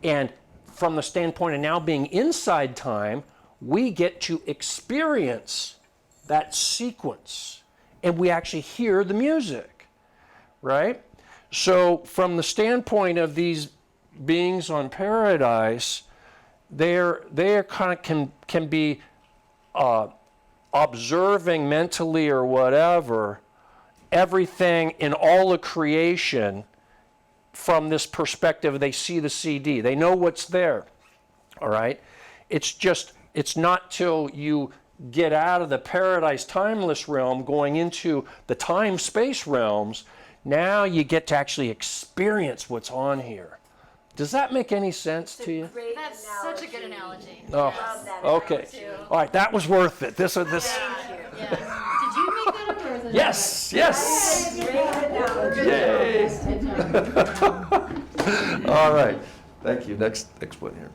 and from the standpoint of now being inside time, we get to experience that sequence, and we actually hear the music, right? So from the standpoint of these beings on paradise, they're kind of can be observing mentally or whatever everything in all of creation from this perspective. They see the CD, they know what's there, all right? It's not till you get out of the paradise timeless realm going into the time-space realms, now you get to actually experience what's on here. Does that make any sense to you? That's such a good analogy. Oh, Love that okay. analogy. All right, that was worth it. This. Yeah. Did you make that up or is it? Yes. Great analogy. Yay. All right. Thank you. Next one here.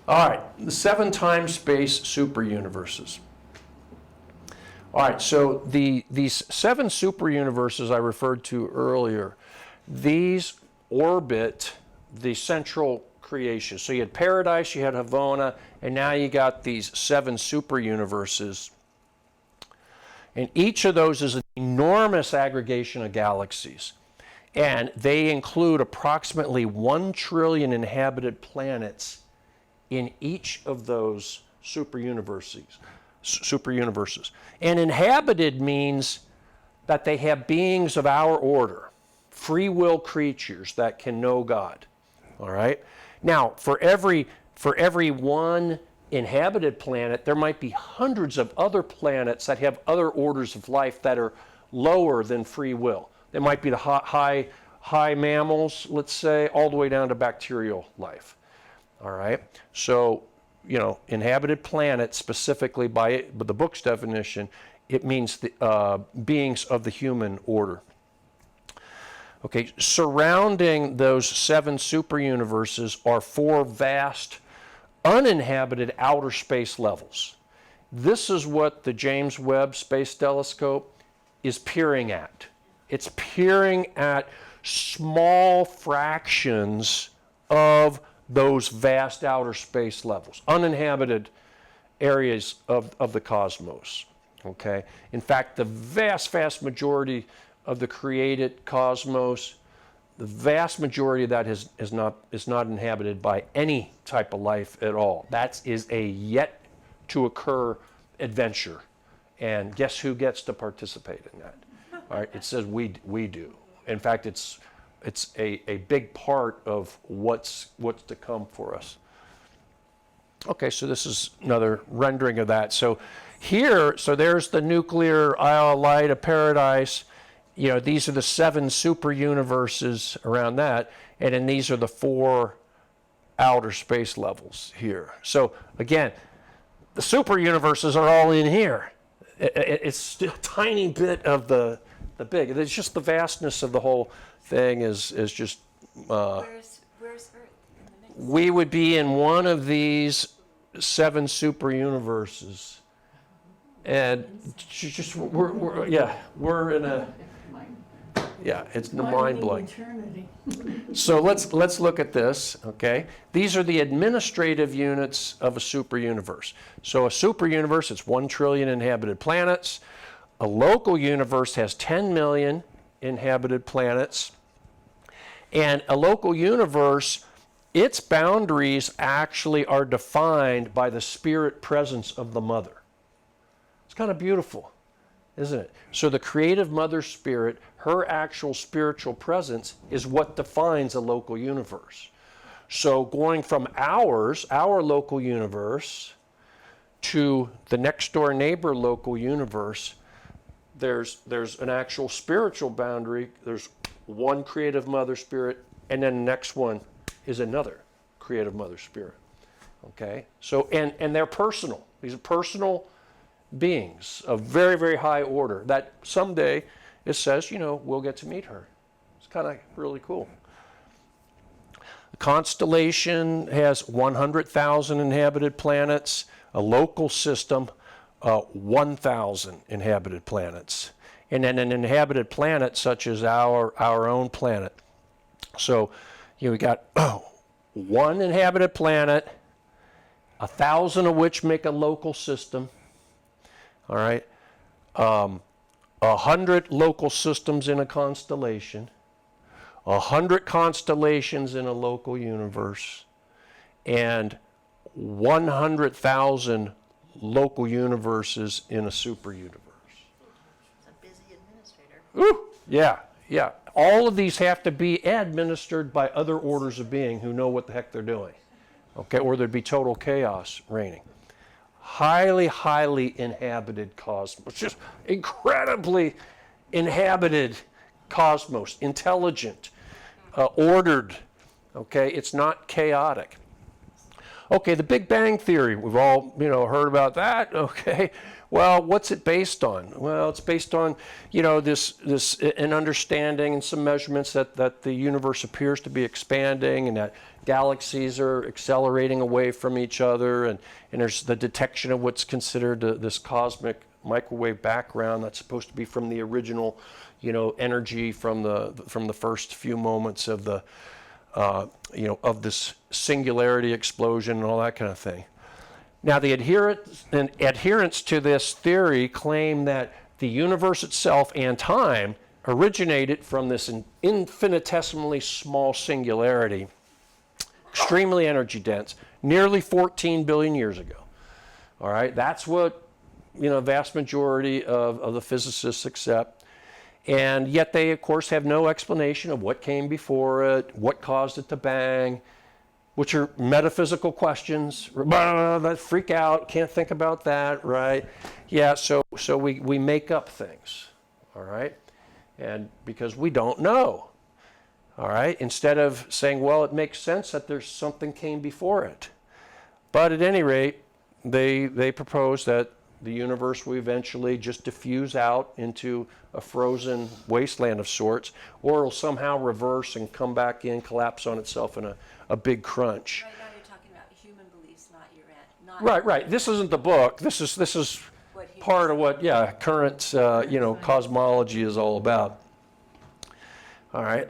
All right, the 7 time-space super-universes. All right, so these 7 super-universes I referred to earlier, these orbit the central creation. So you had paradise, you had Havona, and now you got these 7 super-universes. And each of those is an enormous aggregation of galaxies. And they include approximately 1 trillion inhabited planets in each of those super universes. And inhabited means that they have beings of our order, free will creatures that can know God. All right? Now, for every one inhabited planet, there might be hundreds of other planets that have other orders of life that are lower than free will. There might be the high mammals, let's say, all the way down to bacterial life. All right, so, inhabited planet specifically by the book's definition, it means the beings of the human order. Okay, surrounding those 7 super universes are 4 vast, uninhabited outer space levels. This is what the James Webb Space Telescope is peering at. It's peering at small fractions of those vast outer space levels, uninhabited areas of the cosmos, okay? In fact, the vast majority of the created cosmos, the vast majority of that is not inhabited by any type of life at all. That is a yet to occur adventure. And guess who gets to participate in that? All right, it says we do. In fact, it's a big part of what's to come for us. Okay, so this is another rendering of that. So there's the nuclear Isle of Light of Paradise. These are the 7 super universes around that, and then these are the 4 outer space levels here. So again, the super universes are all in here. It's still a tiny bit of the big. It's just the vastness of the whole thing is just. Where's Earth in the mix? We would be in one of these 7 super universes, and we're in a. Yeah, it's mind-blowing. So let's look at this, okay? These are the administrative units of a super universe. So a super universe, it's 1 trillion inhabited planets. A local universe has 10 million inhabited planets. And a local universe its boundaries actually are defined by the spirit presence of the mother. It's kind of beautiful, isn't it? So the creative mother spirit, her actual spiritual presence is what defines a local universe. So going from our local universe, to the next door neighbor local universe, there's an actual spiritual boundary. There's one creative mother spirit, and then the next one is another creative mother spirit. Okay? So, and they're personal. These are personal beings of very, very high order that someday it says, we'll get to meet her. It's kind of really cool. The constellation has 100,000 inhabited planets, a local system, 1,000 inhabited planets, and then an inhabited planet such as our own planet. So, we got one inhabited planet, 1,000 of which make a local system. All right, 100 local systems in a constellation, 100 constellations in a local universe, and 100,000 local universes in a super universe. It's a busy administrator. Ooh, yeah. All of these have to be administered by other orders of being who know what the heck they're doing. Okay, or there'd be total chaos reigning. Highly, highly inhabited cosmos. Just incredibly inhabited cosmos. Intelligent, ordered. Okay, it's not chaotic. Okay, the Big Bang Theory, we've all, heard about that. Okay, well, what's it based on? Well, it's based on, this an understanding and some measurements that the universe appears to be expanding and that galaxies are accelerating away from each other, and there's the detection of what's considered this cosmic microwave background that's supposed to be from the original, energy from the first few moments of the of this singularity explosion and all that kind of thing. Now, the adherents to this theory claim that the universe itself and time originated from this infinitesimally small singularity, extremely energy dense, nearly 14 billion years ago. All right, that's what vast majority of the physicists accept. And yet they, of course, have no explanation of what came before it, what caused it to bang, which are metaphysical questions that freak out, can't think about that, right? Yeah, so we make up things, all right? And because we don't know, all right? Instead of saying, well, it makes sense that there's something came before it. But at any rate, they propose that the universe will eventually just diffuse out into a frozen wasteland of sorts, or it'll somehow reverse and come back in, collapse on itself in a big crunch. Right now you're talking about human beliefs, not Urantia. Right. This isn't the book. This is part of what, current, cosmology is all about. All right.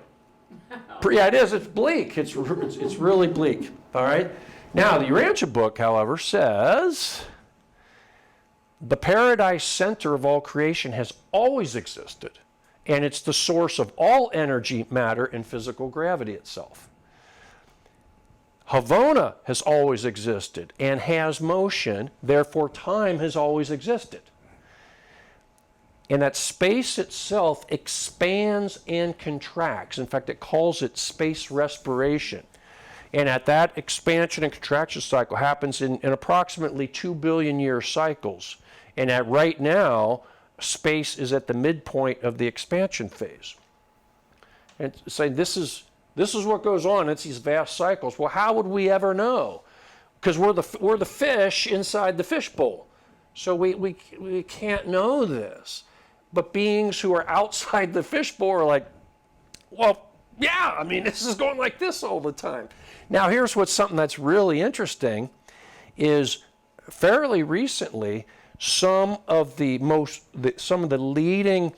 Yeah, it is. It's bleak. It's really bleak. All right. Now, the Urantia book, however, says the paradise center of all creation has always existed, and it's the source of all energy, matter, and physical gravity itself. Havona has always existed and has motion, therefore time has always existed. And that space itself expands and contracts. In fact, it calls it space respiration. And at that expansion and contraction cycle happens in approximately 2 billion year cycles. And at right now, space is at the midpoint of the expansion phase. And saying this is what goes on. It's these vast cycles. Well, how would we ever know? Because we're the fish inside the fishbowl, so we can't know this. But beings who are outside the fishbowl are like, well, yeah. This is going like this all the time. Now, here's what's something that's really interesting: is fairly recently, some of the leading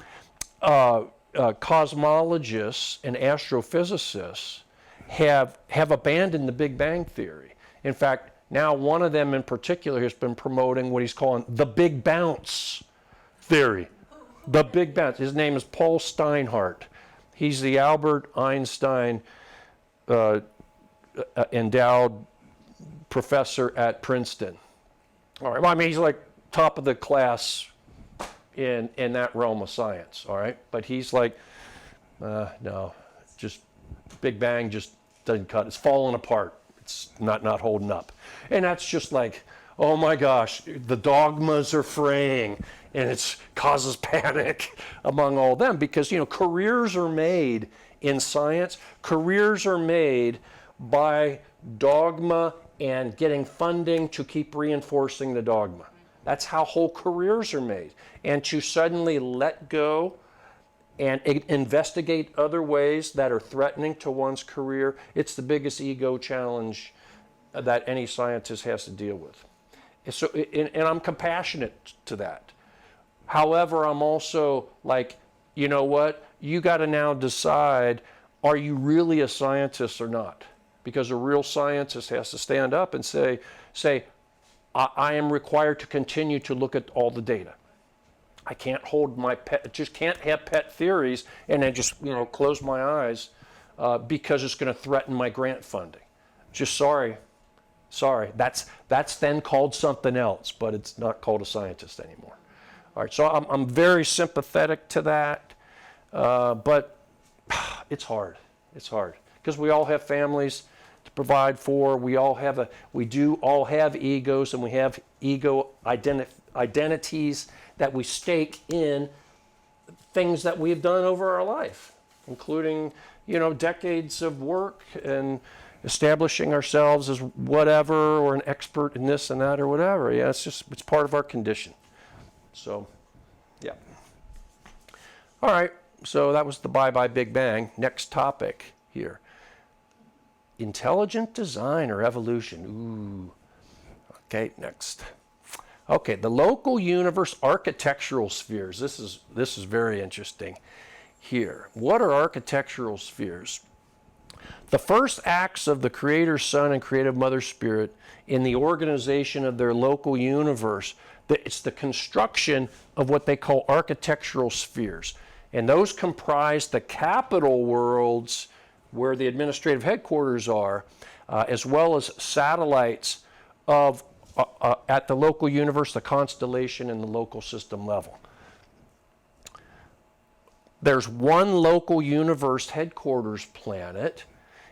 cosmologists and astrophysicists have abandoned the Big Bang Theory. In fact, now one of them in particular has been promoting what he's calling the Big Bounce theory. The Big Bounce. His name is Paul Steinhardt. He's the Albert Einstein endowed professor at Princeton. All right, well, I mean, he's like top of the class in that realm of science, all right? But he's like, no, just Big Bang just doesn't cut. It's falling apart. It's not holding up. And that's just like, oh my gosh, the dogmas are fraying, and it causes panic among all them because, careers are made in science. Careers are made by dogma and getting funding to keep reinforcing the dogma. That's how whole careers are made. And to suddenly let go and investigate other ways that are threatening to one's career, it's the biggest ego challenge that any scientist has to deal with. So, and I'm compassionate to that. However, I'm also like, you know what? You got to now decide, are you really a scientist or not? Because a real scientist has to stand up and say, I am required to continue to look at all the data. I can't hold my pet, just can't have pet theories and then just, close my eyes because it's going to threaten my grant funding. Just sorry. That's then called something else, but it's not called a scientist anymore. All right, so I'm very sympathetic to that, but it's hard. It's hard because we all have families to provide for. We do all have egos, and we have ego identities that we stake in things that we've done over our life, including, decades of work and establishing ourselves as whatever, or an expert in this and that or whatever. Yeah, it's part of our condition. So, yeah. All right, so that was the bye-bye Big Bang. Next topic here. Intelligent design or evolution. Ooh. Okay, next. Okay, the local universe architectural spheres. This is very interesting here. What are architectural spheres? The first acts of the Creator Son and Creative Mother Spirit in the organization of their local universe, it's the construction of what they call architectural spheres. And those comprise the capital worlds where the administrative headquarters are, as well as satellites of at the local universe, the constellation, and the local system level. There's one local universe headquarters planet,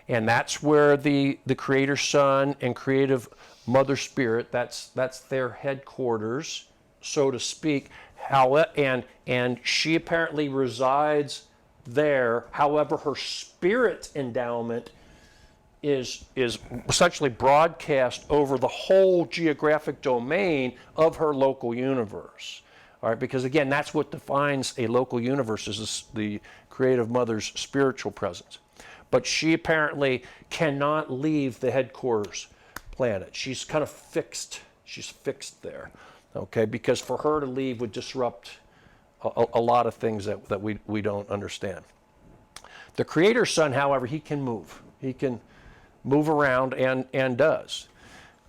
and that's where the Creator Son and Creative Mother Spirit, that's their headquarters, so to speak. And she apparently resides there. However, her spirit endowment is essentially broadcast over the whole geographic domain of her local universe. All right, because again, that's what defines a local universe, is the Creative Mother's spiritual presence. But she apparently cannot leave the headquarters planet. She's kind of fixed. She's fixed there, okay? Because for her to leave would disrupt a lot of things that we don't understand. The Creator Son, however, he can move. He can move around and does.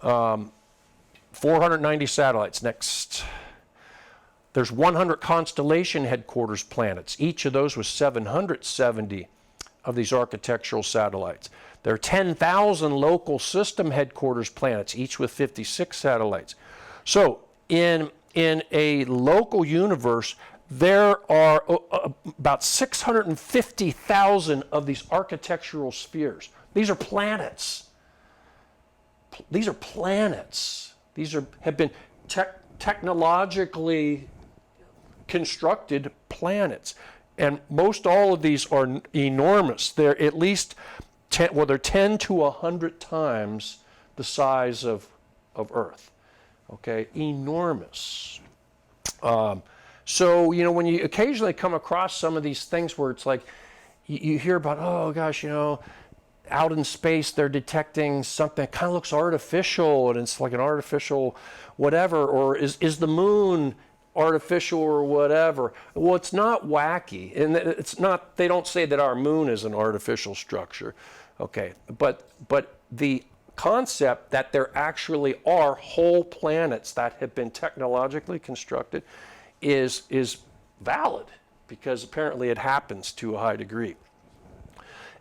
490 satellites. Next. There's 100 constellation headquarters planets. Each of those was 770 of these architectural satellites. There are 10,000 local system headquarters planets, each with 56 satellites. So in a local universe, there are about 650,000 of these architectural spheres. These are planets. These are planets. These have been technologically constructed planets. And most all of these are enormous. They're at least 10 to 100 times the size of Earth. Okay, enormous. So, when you occasionally come across some of these things where it's like, you hear about, oh gosh, out in space they're detecting something that kind of looks artificial, and it's like an artificial whatever, or is the moon artificial or whatever? Well, it's not wacky, and it's not, they don't say that our moon is an artificial structure, okay, but the concept that there actually are whole planets that have been technologically constructed is valid, because apparently it happens to a high degree.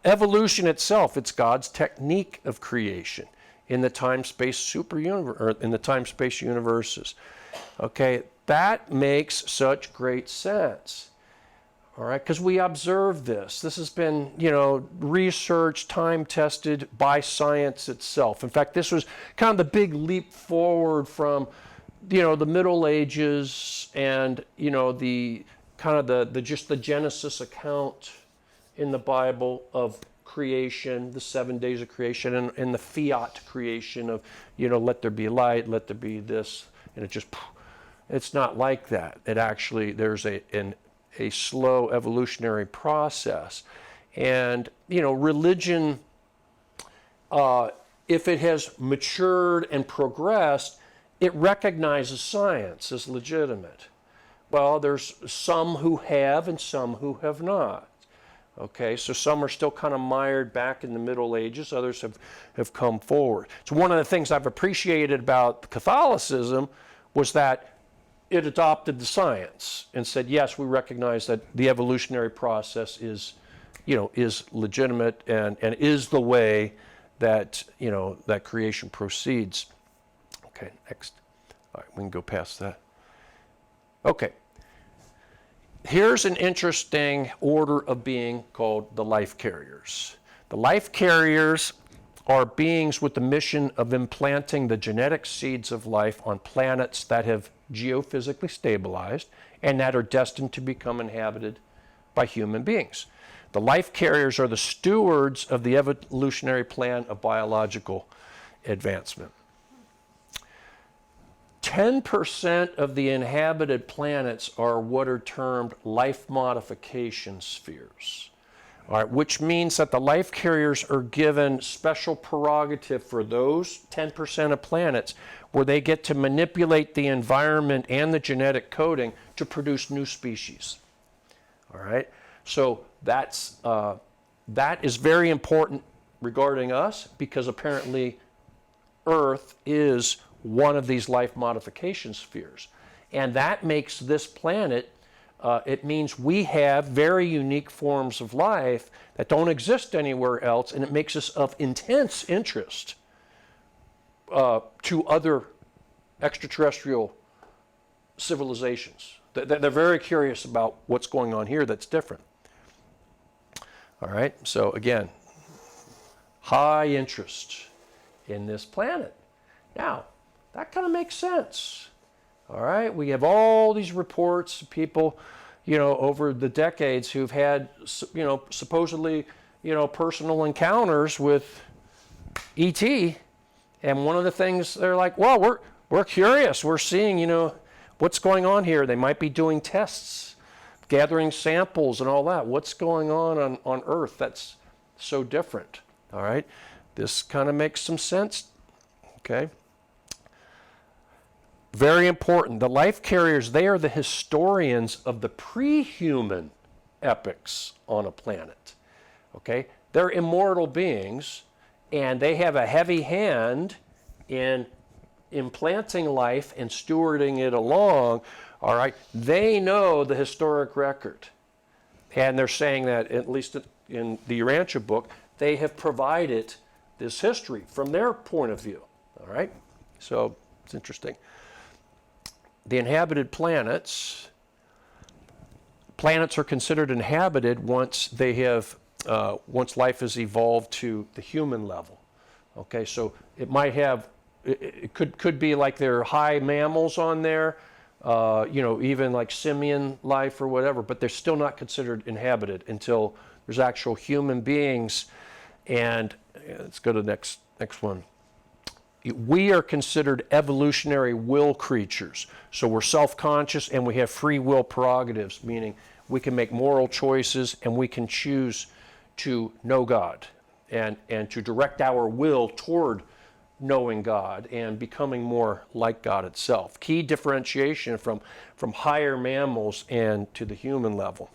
Evolution itself, it's God's technique of creation in the time-space or in the time-space universes. Okay, that makes such great sense. All right, because we observe this. This has been, researched, time-tested by science itself. In fact, this was kind of the big leap forward from, the Middle Ages and, the kind of the Genesis account in the Bible of creation, the 7 days of creation, and the fiat creation of, let there be light, let there be this, and it's not like that. It actually, there's a slow evolutionary process. And, religion, if it has matured and progressed, it recognizes science as legitimate. Well, there's some who have and some who have not. Okay, so some are still kind of mired back in the Middle Ages, others have come forward. So one of the things I've appreciated about Catholicism was that it adopted the science and said, yes, we recognize that the evolutionary process is legitimate and is the way that, that creation proceeds. Okay, next. All right, we can go past that. Okay. Here's an interesting order of being called the life carriers. The life carriers are beings with the mission of implanting the genetic seeds of life on planets that have geophysically stabilized and that are destined to become inhabited by human beings. The life carriers are the stewards of the evolutionary plan of biological advancement. 10% of the inhabited planets are what are termed life modification spheres, all right, which means that the life carriers are given special prerogative for those 10% of planets where they get to manipulate the environment and the genetic coding to produce new species. All right, so that is very important regarding us because apparently Earth is one of these life modification spheres. And that makes this planet, it means we have very unique forms of life that don't exist anywhere else, and it makes us of intense interest to other extraterrestrial civilizations. They're very curious about what's going on here that's different. All right, so again, high interest in this planet. Now, that kind of makes sense. All right, we have all these reports of people, over the decades who've had, supposedly, personal encounters with ET. And one of the things they're like, well, we're curious. We're seeing, what's going on here. They might be doing tests, gathering samples and all that. What's going on Earth that's so different? All right, this kind of makes some sense. Okay. Very important. The life carriers, they are the historians of the pre-human epochs on a planet. Okay? They're immortal beings, and they have a heavy hand in implanting life and stewarding it along. All right? They know the historic record. And they're saying that, at least in the Urantia book, they have provided this history from their point of view. All right? So, it's interesting. The inhabited planets are considered inhabited once they have, once life has evolved to the human level. Okay, so it might have, it could be like there are high mammals on there, even like simian life or whatever, but they're still not considered inhabited until there's actual human beings. And let's go to the next one. We are considered evolutionary will creatures. So we're self-conscious and we have free will prerogatives, meaning we can make moral choices and we can choose to know God and to direct our will toward knowing God and becoming more like God itself. Key differentiation from higher mammals and to the human level.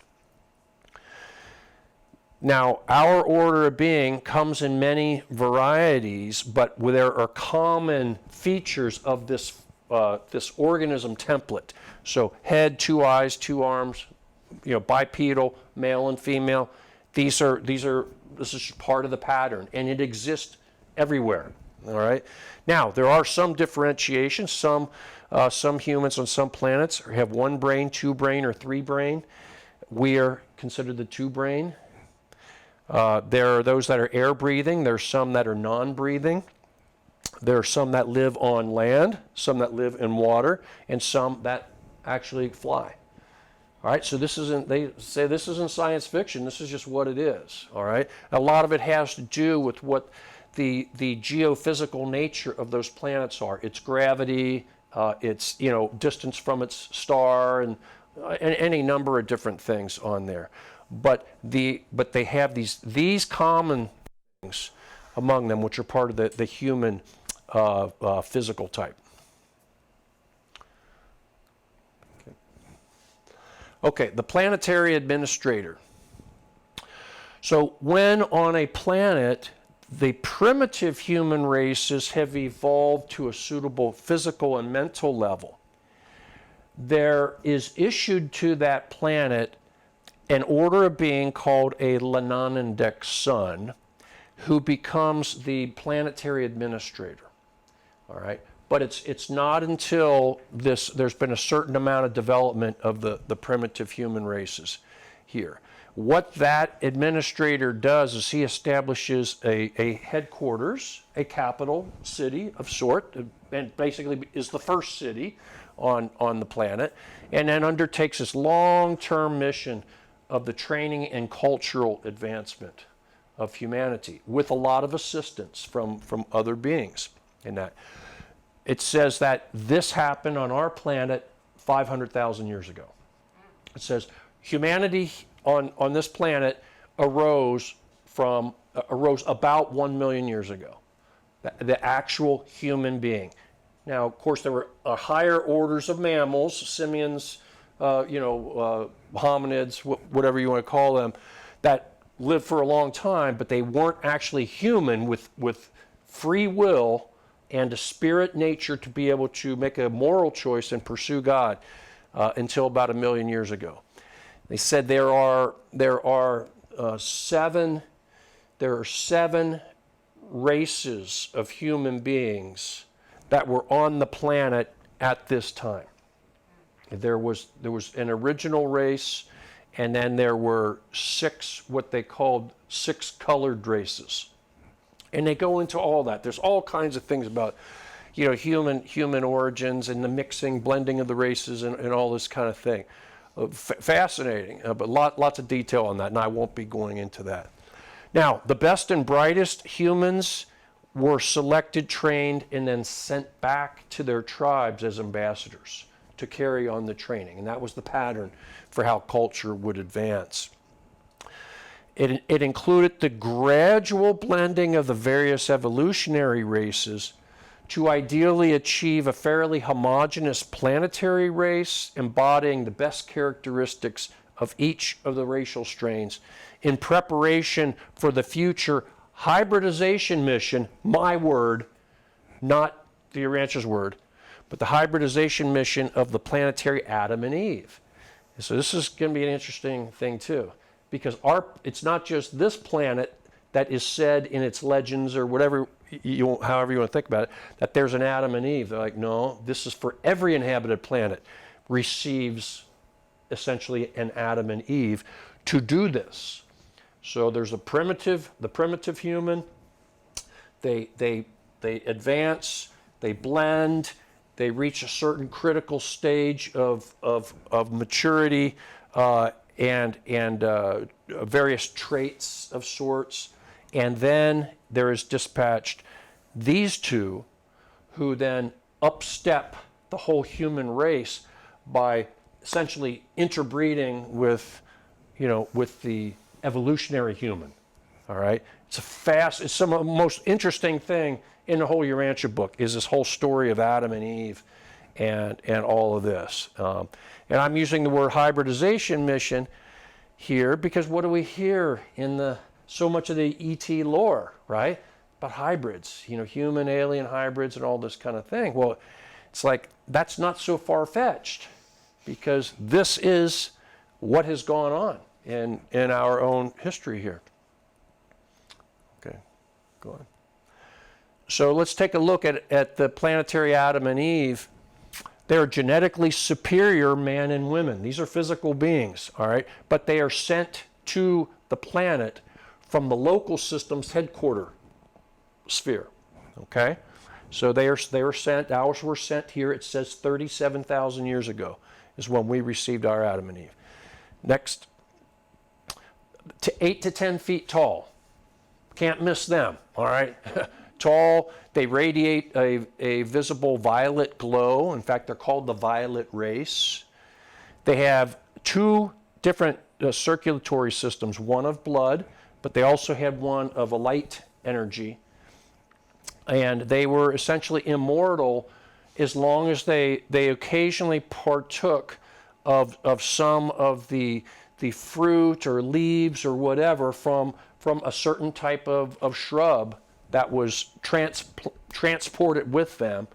Now, our order of being comes in many varieties, but there are common features of this organism template. So head, 2 eyes, 2 arms, bipedal, male and female. These are This is part of the pattern, and it exists everywhere. All right. Now there are some differentiations. Some humans on some planets have one brain, two brain, or three brain. We are considered the two brain. There are those that are air breathing. There's some that are non-breathing. There are some that live on land, some that live in water, and some that actually fly. All right, so they say this isn't science fiction, this is just what it is, all right? A lot of it has to do with what the geophysical nature of those planets are. Its gravity, its distance from its star, and any number of different things on there. But they have these common things among them, which are part of the human physical type. Okay, the planetary administrator. So when on a planet, the primitive human races have evolved to a suitable physical and mental level, there is issued to that planet an order of being called a Lananandek son, who becomes the planetary administrator. All right, but it's not until there's been a certain amount of development of the primitive human races here. What that administrator does is he establishes a headquarters, a capital city of sort, and basically is the first city on the planet, and then undertakes this long-term mission of the training and cultural advancement of humanity with a lot of assistance from other beings in that. It says that this happened on our planet 500,000 years ago. It says humanity on this planet arose about 1 million years ago, the actual human being. Now, of course, there were higher orders of mammals, simians, hominids, whatever you want to call them, that lived for a long time, but they weren't actually human with free will and a spirit nature to be able to make a moral choice and pursue God until about 1 million years ago. They said there are seven races of human beings that were on the planet at this time. There was an original race, and then there were what they called six colored races. And they go into all that. There's all kinds of things about, human origins and the mixing, blending of the races and all this kind of thing. Fascinating, but lots of detail on that, and I won't be going into that. Now, the best and brightest humans were selected, trained, and then sent back to their tribes as ambassadors to carry on the training. And that was the pattern for how culture would advance. It included the gradual blending of the various evolutionary races to ideally achieve a fairly homogeneous planetary race embodying the best characteristics of each of the racial strains in preparation for the future hybridization mission, my word, not the Urantia's word, but the hybridization mission of the planetary Adam and Eve. And so this is going to be an interesting thing too, because it's not just this planet that is said in its legends or whatever, however you want to think about it, that there's an Adam and Eve. They're like, no, this is for every inhabited planet receives essentially an Adam and Eve to do this. So there's the primitive human. They advance, they blend, they reach a certain critical stage of maturity and various traits of sorts, and then there is dispatched these two, who then upstep the whole human race by essentially interbreeding with the evolutionary human. All right, it's some of the most interesting thing in the whole Urantia book is this whole story of Adam and Eve and all of this. And I'm using the word hybridization mission here because what do we hear in so much of the ET lore, right? About hybrids, human alien hybrids and all this kind of thing. Well, it's like that's not so far-fetched because this is what has gone on in our own history here. Go on. So let's take a look at the planetary Adam and Eve. They're genetically superior man and women. These are physical beings, all right? But they are sent to the planet from the local system's headquarter sphere, okay? So they were sent, ours were sent here, it says 37,000 years ago is when we received our Adam and Eve. Next, 8 to 10 feet tall. Can't miss them, all right? Tall, they radiate a visible violet glow. In fact, they're called the violet race. They have two different circulatory systems, one of blood, but they also had one of a light energy. And they were essentially immortal as long as they occasionally partook of some of the fruit or leaves or whatever from a certain type of shrub that was transported with them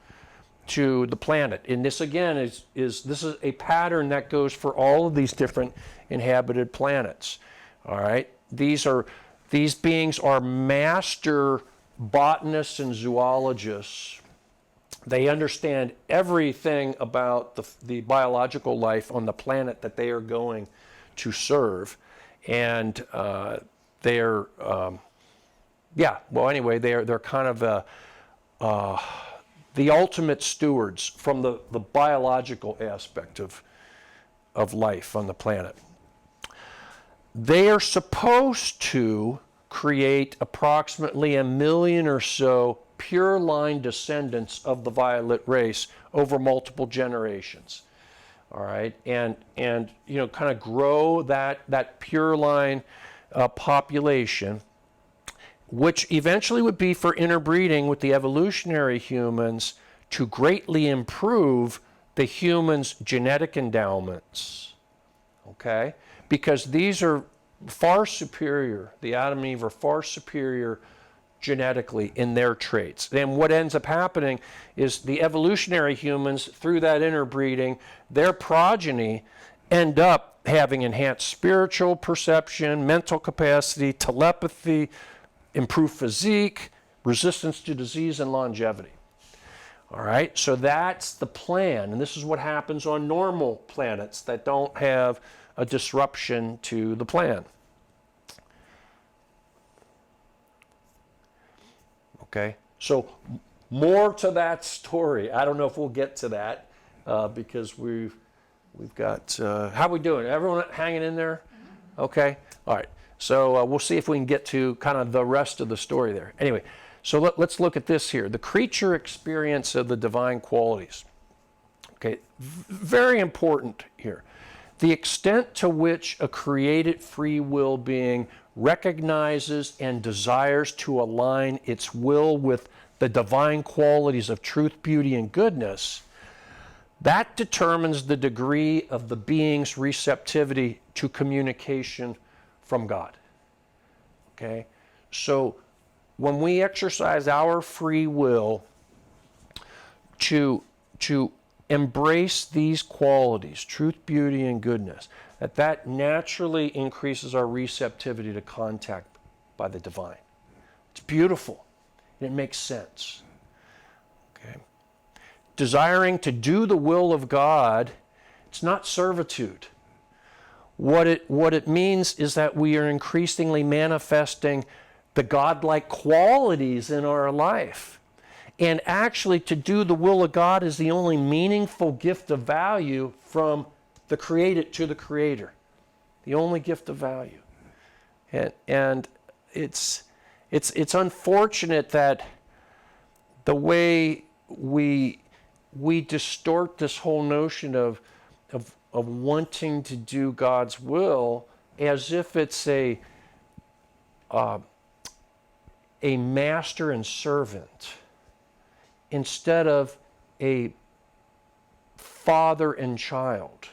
to the planet. And this again is a pattern that goes for all of these different inhabited planets. All right, these beings are master botanists and zoologists. They understand everything about the biological life on the planet that they are going to serve, and they're they're kind of the ultimate stewards from the biological aspect of life on the planet. They are supposed to create approximately 1 million or so pure line descendants of the violet race over multiple generations. All right, and kind of grow that pure line population, which eventually would be for interbreeding with the evolutionary humans to greatly improve the humans' genetic endowments. Okay, because these are far superior. The Adam and Eve are far superior genetically in their traits. And what ends up happening is the evolutionary humans, through that interbreeding, their progeny end up having enhanced spiritual perception, mental capacity, telepathy, improved physique, resistance to disease, and longevity. All right, so that's the plan, and this is what happens on normal planets that don't have a disruption to the plan. Okay, so more to that story. I don't know if we'll get to that because we've got, how are we doing? Everyone hanging in there? Okay, all right. So we'll see if we can get to kind of the rest of the story there. Anyway, so let's look at this here. The creature experience of the divine qualities. Okay, very important here. The extent to which a created free will being recognizes and desires to align its will with the divine qualities of truth, beauty, and goodness, that determines the degree of the being's receptivity to communication from God. Okay? So when we exercise our free will to embrace these qualities, truth, beauty, and goodness, that naturally increases our receptivity to contact by the divine. It's beautiful, and it makes sense. Okay? Desiring to do the will of God, it's not servitude. What it means is that we are increasingly manifesting the godlike qualities in our life. And actually, to do the will of God is the only meaningful gift of value from the created to the Creator. The only gift of value. And it's unfortunate that the way we distort this whole notion of wanting to do God's will as if it's a master and servant, instead of a father and child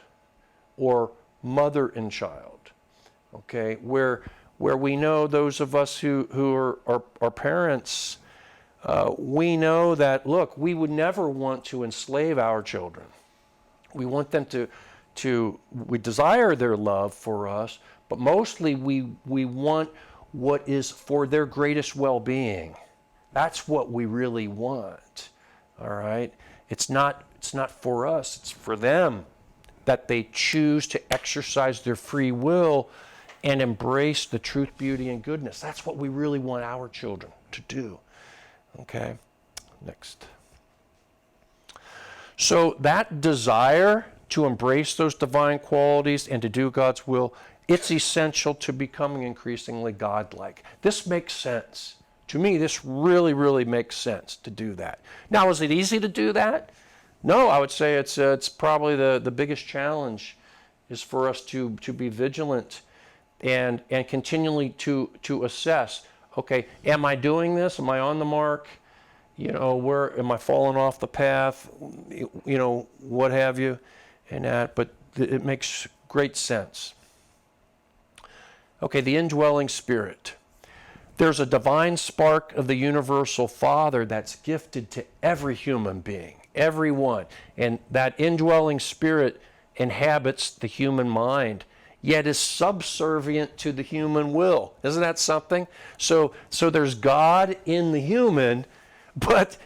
or mother and child, okay, where we know, those of us who are parents, we know that, look, we would never want to enslave our children. We want them we desire their love for us, but mostly we want what is for their greatest well-being. That's what we really want. All right? It's not for us, it's for them, that they choose to exercise their free will and embrace the truth, beauty, and goodness. That's what we really want our children to do. Okay? Next. So that desire to embrace those divine qualities and to do God's will, it's essential to becoming increasingly godlike. This makes sense. To me, this really, really makes sense to do that. Now, is it easy to do that? No, I would say it's probably the biggest challenge is for us to be vigilant and continually to assess, okay, am I doing this? Am I on the mark? You know, where am I falling off the path? You know, what have you, and that. But it makes great sense. Okay, the indwelling spirit. There's a divine spark of the universal Father that's gifted to every human being, everyone. And that indwelling spirit inhabits the human mind, yet is subservient to the human will. Isn't that something? So there's God in the human, but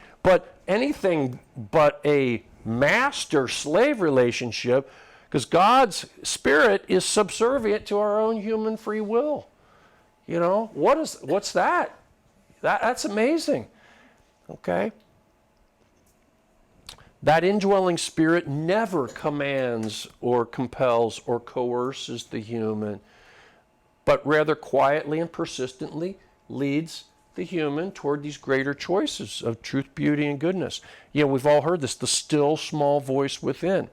anything but a master-slave relationship, because God's spirit is subservient to our own human free will. You know, what's that? That's amazing. Okay? That indwelling spirit never commands or compels or coerces the human, but rather quietly and persistently leads the human toward these greater choices of truth, beauty, and goodness. You know, we've all heard this, the still small voice within.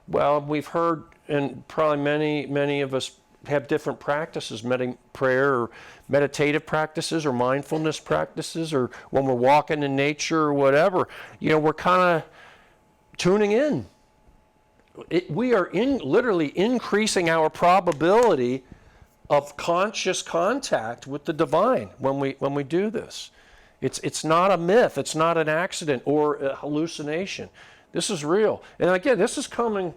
Well, we've heard, and probably many of us have different practices, prayer or meditative practices or mindfulness practices, or when we're walking in nature or whatever. You know, we're kind of tuning in. We are literally increasing our probability of conscious contact with the divine when we do this. It's not a myth. It's not an accident or a hallucination. This is real. And again, this is coming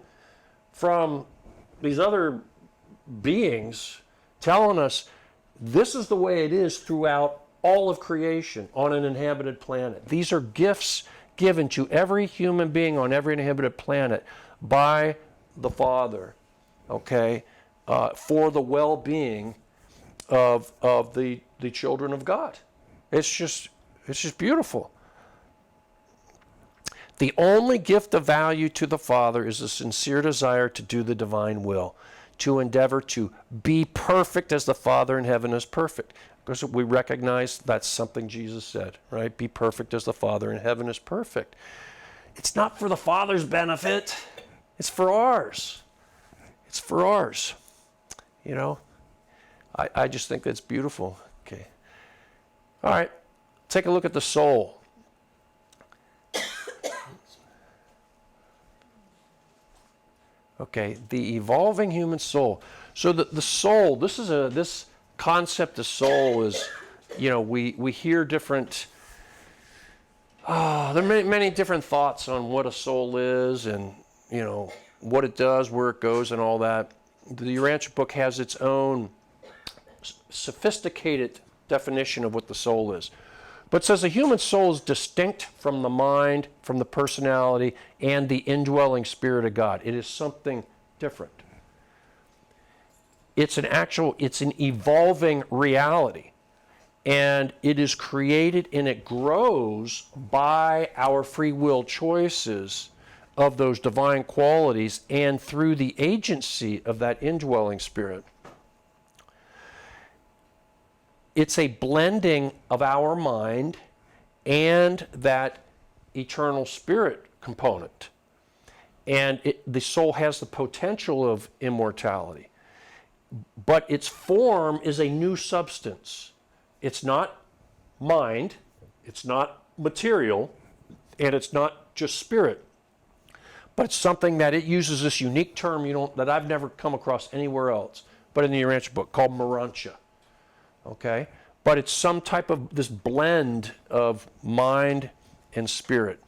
from these other beings telling us this is the way it is throughout all of creation on an inhabited planet. These are gifts given to every human being on every inhabited planet by the Father, okay, for the well-being of the children of God. It's just beautiful. The only gift of value to the Father is a sincere desire to do the divine will, to endeavor to be perfect as the Father in heaven is perfect. Because we recognize that's something Jesus said, right? Be perfect as the Father in heaven is perfect. It's not for the Father's benefit. It's for ours. It's for ours. You know? I just think that's beautiful. Okay. All right. Take a look at the soul. Okay, the evolving human soul. So the soul, this concept of soul is, you know, we hear different, there are many different thoughts on what a soul is and, you know, what it does, where it goes and all that. The Urantia Book has its own sophisticated definition of what the soul is. But it says a human soul is distinct from the mind, from the personality, and the indwelling spirit of God. It is something different. It's an evolving reality. And it is created and it grows by our free will choices of those divine qualities and through the agency of that indwelling spirit. It's a blending of our mind and that eternal spirit component. And the soul has the potential of immortality. But its form is a new substance. It's not mind, it's not material, and it's not just spirit. But it's something that it uses this unique term that I've never come across anywhere else, but in the Urantia Book, called Urantia. Okay? But it's some type of this blend of mind and spirit.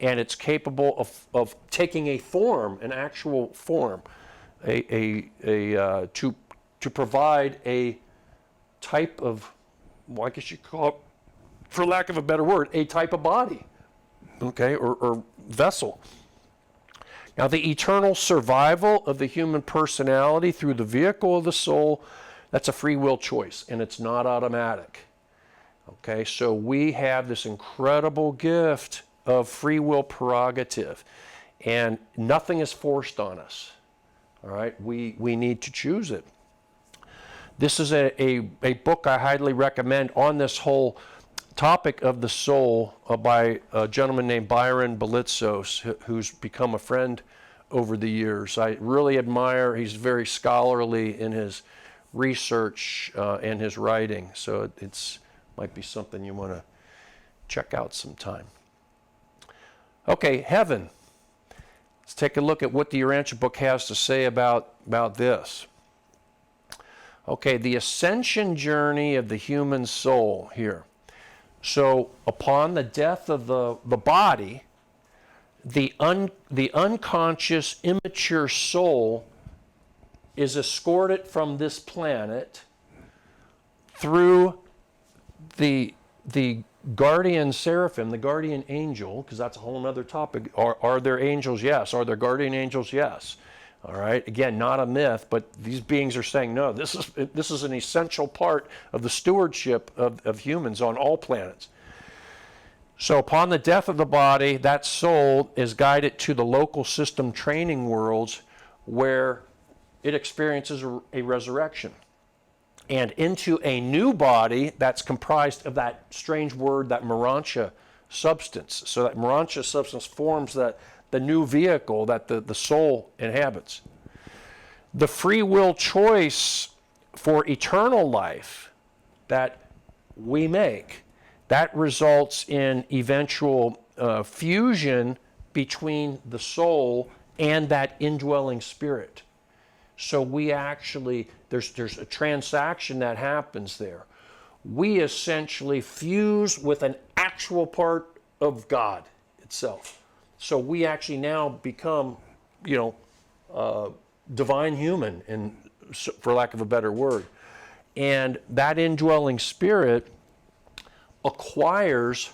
And it's capable of taking a form, an actual form, to provide a type of, well, I guess you call it for lack of a better word, a type of body, okay, or vessel. Now, the eternal survival of the human personality through the vehicle of the soul, that's a free will choice, and it's not automatic. Okay, so we have this incredible gift of free will prerogative, and nothing is forced on us. All right, we need to choose it. This is a book I highly recommend on this whole topic of the soul by a gentleman named Byron Belitzos, who's become a friend over the years. I really admire, he's very scholarly in his research and his writing, so it's might be something you want to check out sometime. Okay, heaven. Let's take a look at what the Urantia Book has to say about this. Okay, the ascension journey of the human soul here. So upon the death of the body, the unconscious, immature soul is escorted from this planet through the guardian seraphim, the guardian angel, because that's a whole other topic. Are there angels? Yes. Are there guardian angels? Yes. All right. Again, not a myth, but these beings are saying, no, this is an essential part of the stewardship of humans on all planets. So upon the death of the body, that soul is guided to the local system training worlds where it experiences a resurrection. And into a new body that's comprised of that strange word, that Urantia substance. So that Urantia substance forms the new vehicle that the soul inhabits. The free will choice for eternal life that we make, that results in eventual fusion between the soul and that indwelling spirit. So we actually, there's a transaction that happens there. We essentially fuse with an actual part of God itself. So we actually now become, divine human, for lack of a better word. And that indwelling spirit acquires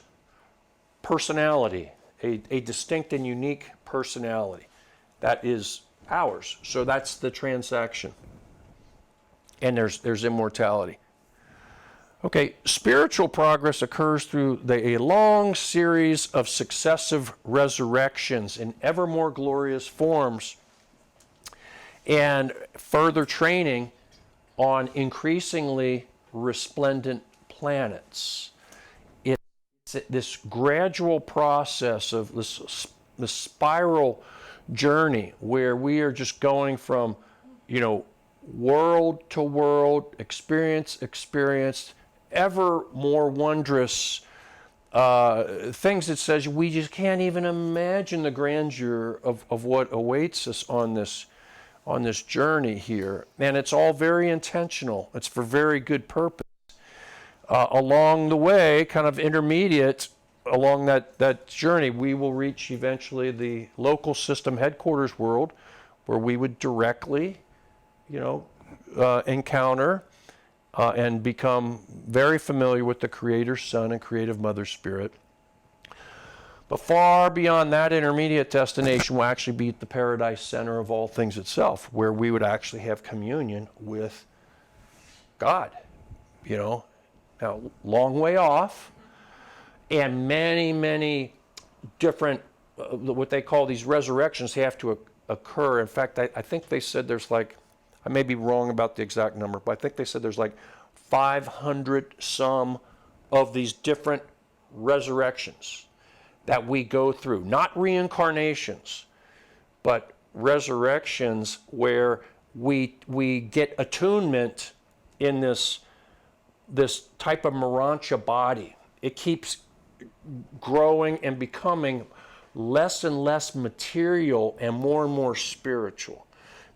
personality, a distinct and unique personality that is ours. So that's the transaction. And there's immortality. Okay, spiritual progress occurs through a long series of successive resurrections in ever more glorious forms and further training on increasingly resplendent planets. It's this gradual process of this spiral journey where we are just going from, world to world, experience, ever more wondrous things that says we just can't even imagine the grandeur of what awaits us on this journey here. And it's all very intentional. It's for very good purpose. Along the way, kind of intermediate along that journey, we will reach eventually the local system headquarters world where we would directly, encounter and become very familiar with the Creator Son and Creative Mother Spirit. But far beyond that intermediate destination will actually be at the paradise center of all things itself, where we would actually have communion with God, Now, long way off, and many, many different, what they call these resurrections have to occur. In fact, I think they said there's I may be wrong about the exact number, but I think they said there's 500 some of these different resurrections that we go through. Not reincarnations, but resurrections where we get attunement in this type of Urantia body. It keeps growing and becoming less and less material and more spiritual.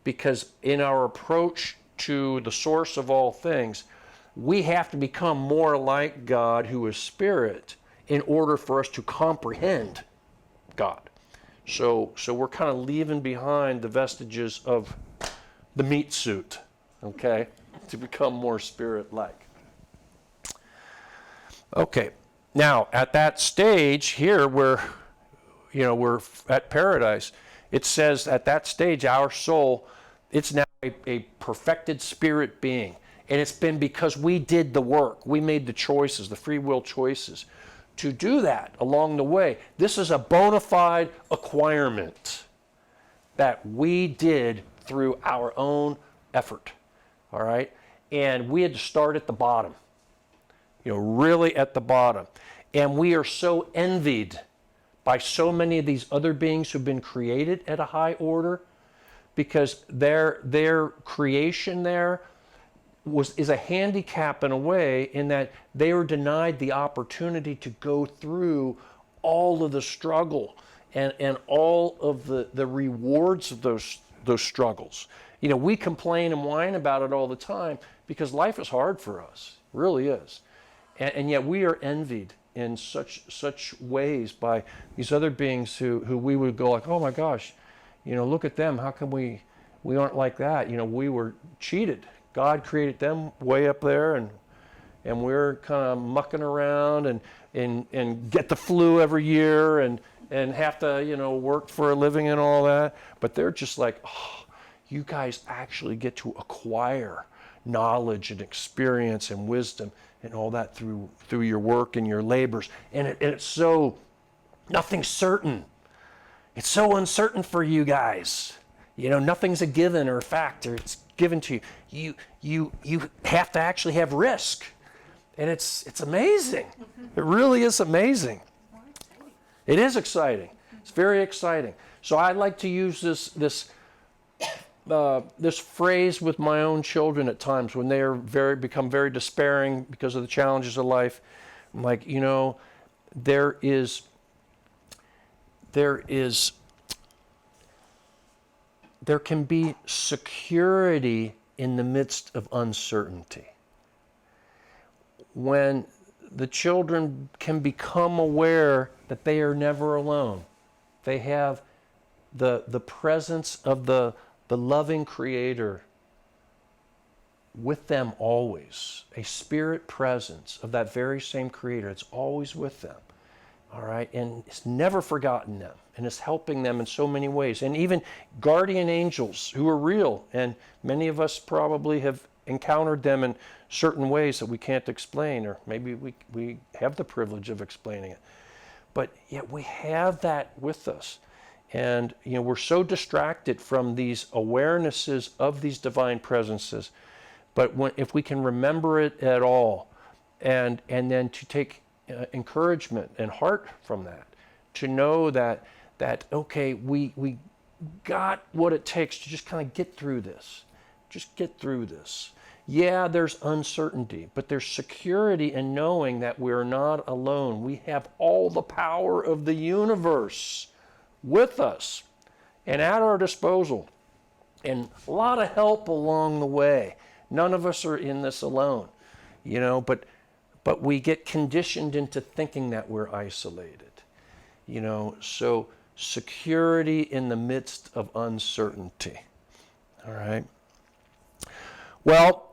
Because in our approach to the source of all things, we have to become more like God, who is spirit, in order for us to comprehend God. So we're kind of leaving behind the vestiges of the meat suit, okay, to become more spirit-like. Okay, Now, at that stage here, we're at paradise. It says at that stage, our soul, it's now a perfected spirit being. And it's been because we did the work. We made the choices, the free will choices to do that along the way. This is a bona fide acquirement that we did through our own effort. All right? And we had to start at the bottom. Really at the bottom. And we are so envied by so many of these other beings who've been created at a high order, because their creation there is a handicap in a way, in that they were denied the opportunity to go through all of the struggle and all of the rewards of those struggles. We complain and whine about it all the time because life is hard for us. It really is. And yet we are envied in such ways by these other beings who we would go like, oh my gosh, look at them. How come we aren't like that? We were cheated. God created them way up there, and we're kind of mucking around and get the flu every year and have to work for a living and all that. But they're just like, oh, you guys actually get to acquire knowledge and experience and wisdom and all that through your work and your labors. And it's so, nothing's certain. It's so uncertain for you guys. Nothing's a given or a fact, or it's given to you. You have to actually have risk. And it's amazing. It really is amazing. It is exciting. It's very exciting. So I like to use this phrase with my own children at times when they are become very despairing because of the challenges of life. I'm like, there can be security in the midst of uncertainty. When the children can become aware that they are never alone. They have the presence of the loving Creator with them always. A spirit presence of that very same Creator. It's always with them. All right? And it's never forgotten them. And it's helping them in so many ways. And even guardian angels who are real. And many of us probably have encountered them in certain ways that we can't explain. Or maybe we have the privilege of explaining it. But yet we have that with us. And we're so distracted from these awarenesses of these divine presences. But if we can remember it at all, and then to take encouragement and heart from that, to know that okay, we got what it takes to just kind of get through this. Just get through this. Yeah, there's uncertainty, but there's security in knowing that we're not alone. We have all the power of the universe with us and at our disposal, and a lot of help along the way. None of us are in this alone, but we get conditioned into thinking that we're isolated, so security in the midst of uncertainty. All right. Well,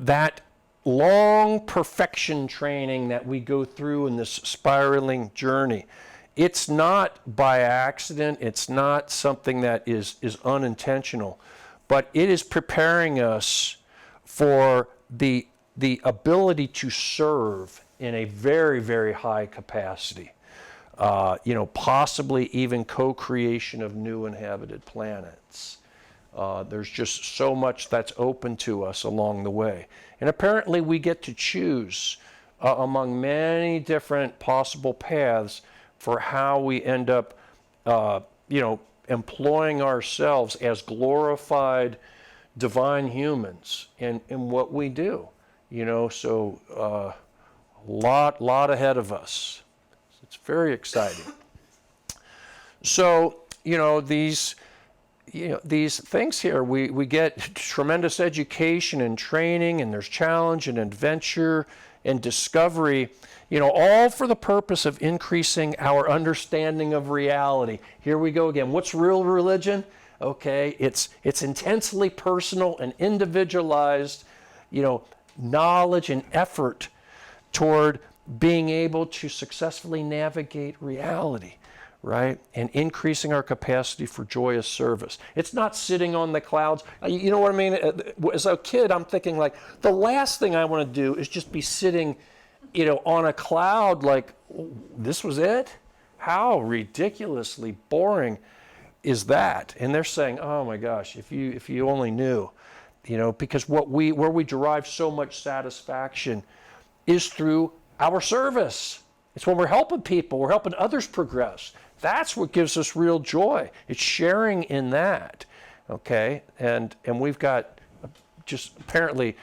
that long perfection training that we go through in this spiraling journey, it's not by accident. It's not something that is unintentional, but it is preparing us for the ability to serve in a very, very high capacity. Possibly even co-creation of new inhabited planets. There's just so much that's open to us along the way. And apparently we get to choose among many different possible paths for how we end up, employing ourselves as glorified divine humans in what we do. So a lot ahead of us. It's very exciting. So, these things here, we get tremendous education and training, and there's challenge and adventure and discovery, all for the purpose of increasing our understanding of reality. Here we go again. What's real religion? Okay, it's intensely personal and individualized, knowledge and effort toward being able to successfully navigate reality, right? And increasing our capacity for joyous service. It's not sitting on the clouds. You know what I mean? As a kid, I'm thinking like, the last thing I want to do is just be sitting, on a cloud like, this was it? How ridiculously boring is that? And they're saying, oh my gosh, if you only knew, because where we derive so much satisfaction is through our service. It's when we're helping people, we're helping others progress. That's what gives us real joy. It's sharing in that, okay? And we've got just apparently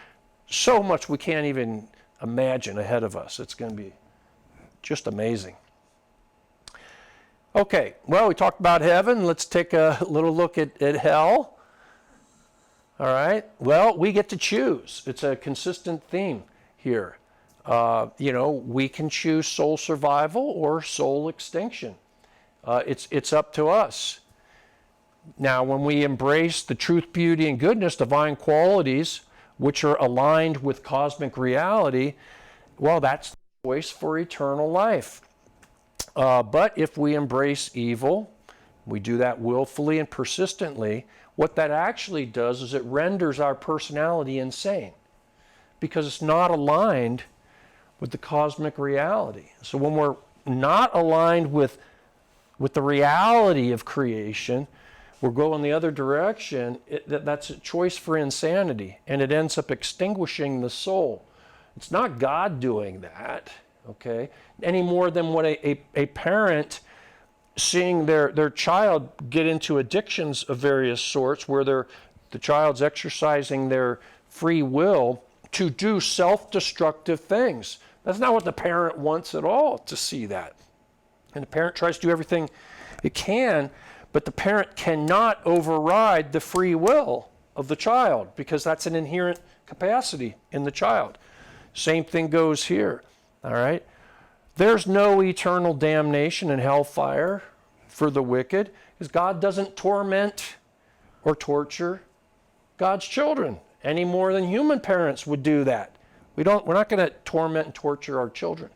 so much we can't even imagine ahead of us. It's going to be just amazing. Okay, well, we talked about heaven. Let's take a little look at hell. All right, well, we get to choose. It's a consistent theme here. We can choose soul survival or soul extinction. It's up to us. Now, when we embrace the truth, beauty, and goodness, divine qualities, which are aligned with cosmic reality, well, that's the choice for eternal life. But if we embrace evil, we do that willfully and persistently, what that actually does is it renders our personality insane because it's not aligned with the cosmic reality. So when we're not aligned with the reality of creation, we're going the other direction, that's a choice for insanity, and it ends up extinguishing the soul. It's not God doing that, okay, any more than what a parent seeing their child get into addictions of various sorts where the child's exercising their free will to do self-destructive things. That's not what the parent wants at all, to see that. And the parent tries to do everything it can, but the parent cannot override the free will of the child because that's an inherent capacity in the child. Same thing goes here, all right? There's no eternal damnation and hellfire for the wicked because God doesn't torment or torture God's children any more than human parents would do that. We're not going to torment and torture our children.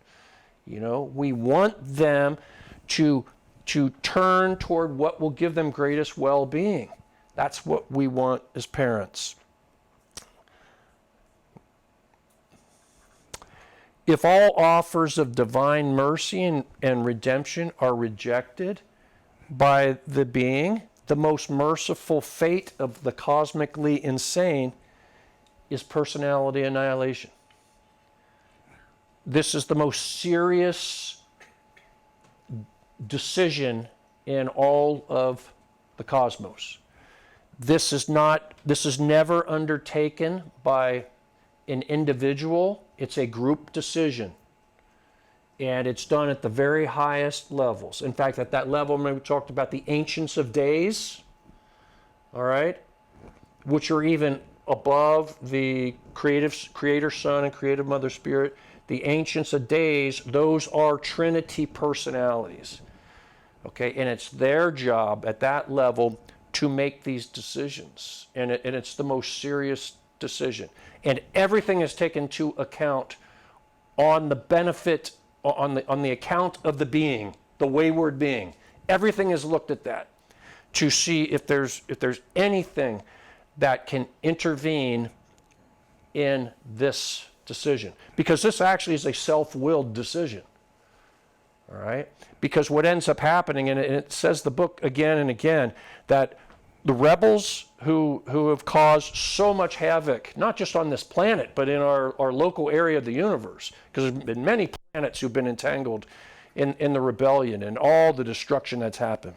We want them to turn toward what will give them greatest well-being. That's what we want as parents. If all offers of divine mercy and redemption are rejected by the being, the most merciful fate of the cosmically insane is personality annihilation. This is the most serious decision in all of the cosmos. This is never undertaken by an individual. It's a group decision. And it's done at the very highest levels. In fact, at that level, we talked about the Ancients of Days, all right, which are even above the Creator Son and Creative Mother Spirit. The Ancients of Days, those are Trinity personalities. Okay, and it's their job at that level to make these decisions. And it's the most serious decision. And everything is taken into account on the benefit, on the account of the being, the wayward being. Everything is looked at that to see if there's anything that can intervene in this decision. Because this actually is a self-willed decision. All right? Because what ends up happening, and it says the book again and again, that the rebels who have caused so much havoc, not just on this planet, but in our local area of the universe, because there's been many planets who've been entangled in the rebellion and all the destruction that's happened,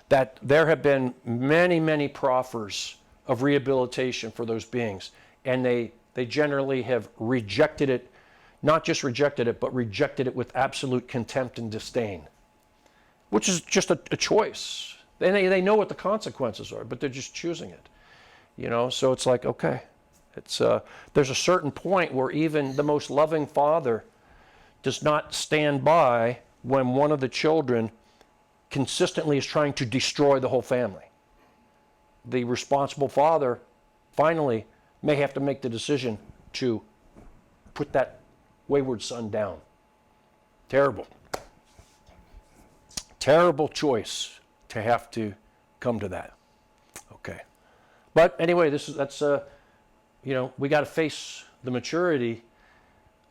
that there have been many, many proffers of rehabilitation for those beings, and they generally have rejected it, not just rejected it, but rejected it with absolute contempt and disdain, which is just a choice. And they know what the consequences are, but they're just choosing it. So it's like, okay, there's a certain point where even the most loving father does not stand by when one of the children consistently is trying to destroy the whole family. The responsible father finally may have to make the decision to put that wayward son down. Terrible. Terrible choice to have to come to that. Okay. But anyway, that's we got to face the maturity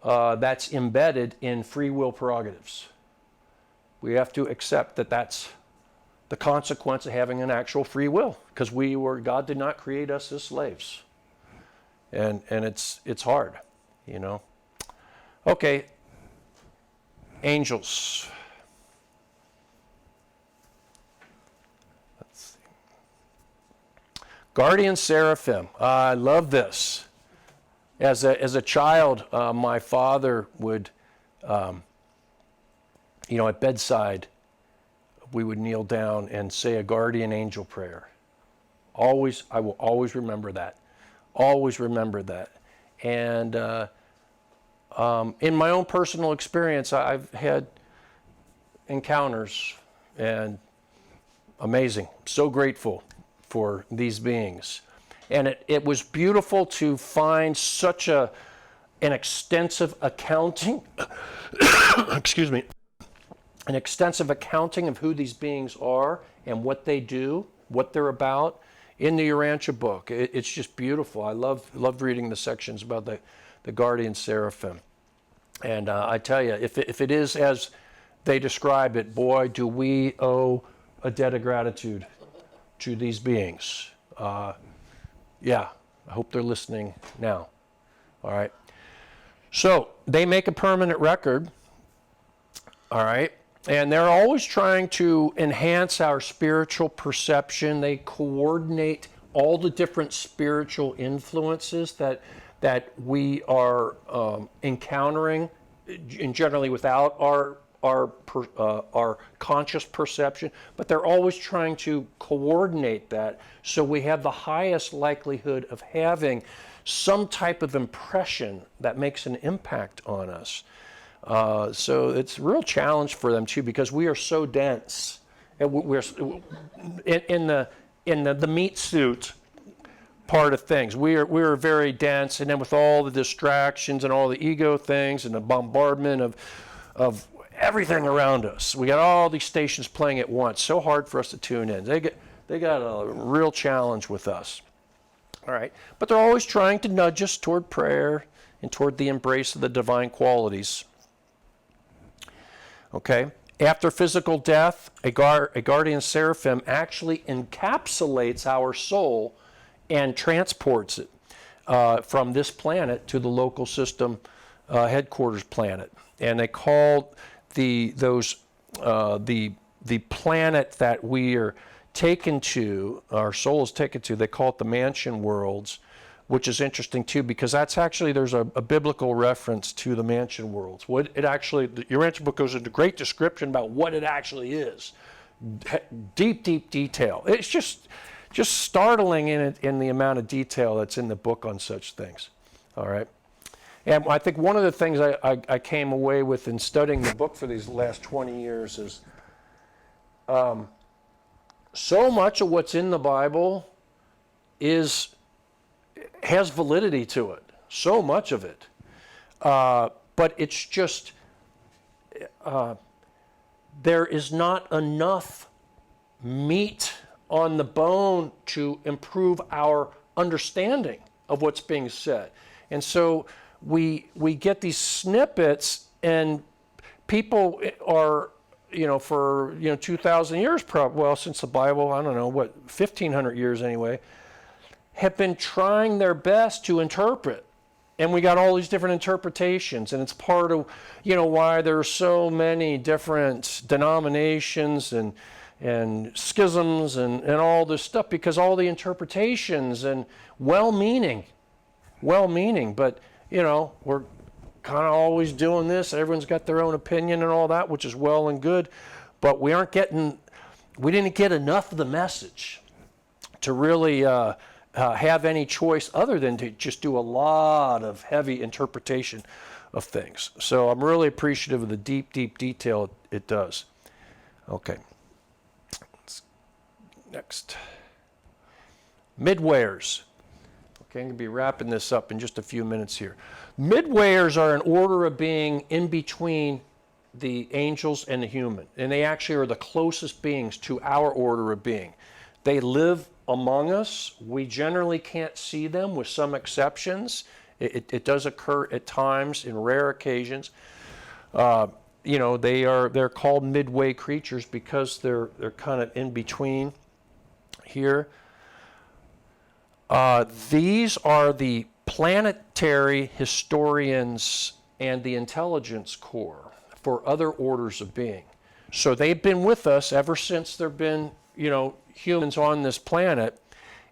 that's embedded in free will prerogatives. We have to accept that that's the consequence of having an actual free will, because God did not create us as slaves. And it's hard, Okay. Angels. Let's see. Guardian seraphim. I love this. As a child, my father would, at bedside, we would kneel down and say a guardian angel prayer. I will always remember that. Always remember that. And in my own personal experience, I've had encounters, and amazing. So grateful for these beings. And it was beautiful to find such an extensive accounting, excuse me, an extensive accounting of who these beings are and what they do, what they're about in the Urantia book. It's just beautiful. I love reading the sections about the guardian seraphim. And I tell you, if it is as they describe it, boy, do we owe a debt of gratitude to these beings. Yeah, I hope they're listening now. All right. So they make a permanent record. All right. And they're always trying to enhance our spiritual perception. They coordinate all the different spiritual influences that we are encountering, and generally without our conscious perception, but they're always trying to coordinate that so we have the highest likelihood of having some type of impression that makes an impact on us. So it's a real challenge for them too, because we are so dense. And we're in the meat suit part of things. We are very dense, and then with all the distractions and all the ego things and the bombardment of everything around us, we got all these stations playing at once. So hard for us to tune in. They got a real challenge with us. All right, but they're always trying to nudge us toward prayer and toward the embrace of the divine qualities. Okay, after physical death, a guardian seraphim actually encapsulates our soul and transports it from this planet to the local system headquarters planet. And they call the planet that we are taken to, our soul is taken to, they call it the mansion worlds, which is interesting too, because that's actually, there's a biblical reference to the mansion worlds. What it actually, the Urantia book goes into great description about what it actually is. Deep detail. It's just startling in the amount of detail that's in the book on such things. All right. And I think one of the things I came away with in studying the book for these last 20 years is so much of what's in the Bible has validity to it. So much of it. But it's just, there is not enough meat on the bone to improve our understanding of what's being said. And so we get these snippets, and people are, for 2,000 years, since the Bible, I don't know, 1,500 years anyway, have been trying their best to interpret. And we got all these different interpretations, and it's part of, why there are so many different denominations and schisms and all this stuff, because all the interpretations and well-meaning, but, we're kind of always doing this. Everyone's got their own opinion and all that, which is well and good, but we didn't get enough of the message to really have any choice other than to just do a lot of heavy interpretation of things. So I'm really appreciative of the deep detail it does. Okay. Next. Midwares. Okay, I'm going to be wrapping this up in just a few minutes here. Midwayers are an order of being in between the angels and the human, and they actually are the closest beings to our order of being. They live among us. We generally can't see them, with some exceptions. It does occur at times, in rare occasions. They're called midway creatures because they're kind of in between here. These are the planetary historians and the intelligence corps for other orders of being. So they've been with us ever since there've been, humans on this planet,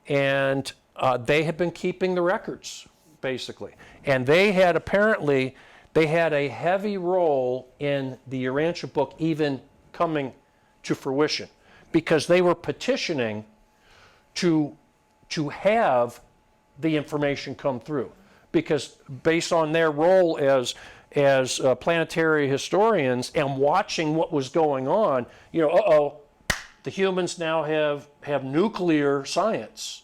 and they have been keeping the records, basically. And they had a heavy role in the Urantia Book even coming to fruition, because they were petitioning to have the information come through, because based on their role as planetary historians and watching what was going on, the humans now have nuclear science,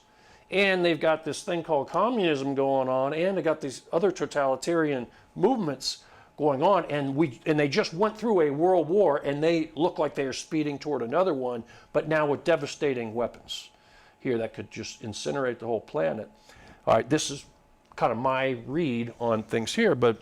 and they've got this thing called communism going on, and they got these other totalitarian movements going on, and they just went through a world war, and they look like they are speeding toward another one, but now with devastating weapons here that could just incinerate the whole planet. All right, this is kind of my read on things here, but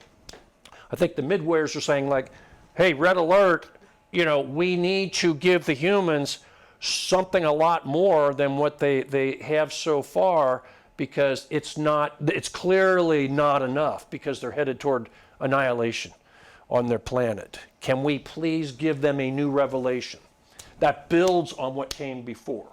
I think the midwayers are saying, like, hey, red alert, we need to give the humans something a lot more than what they have so far, because it's clearly not enough, because they're headed toward annihilation on their planet. Can we please give them a new revelation that builds on what came before?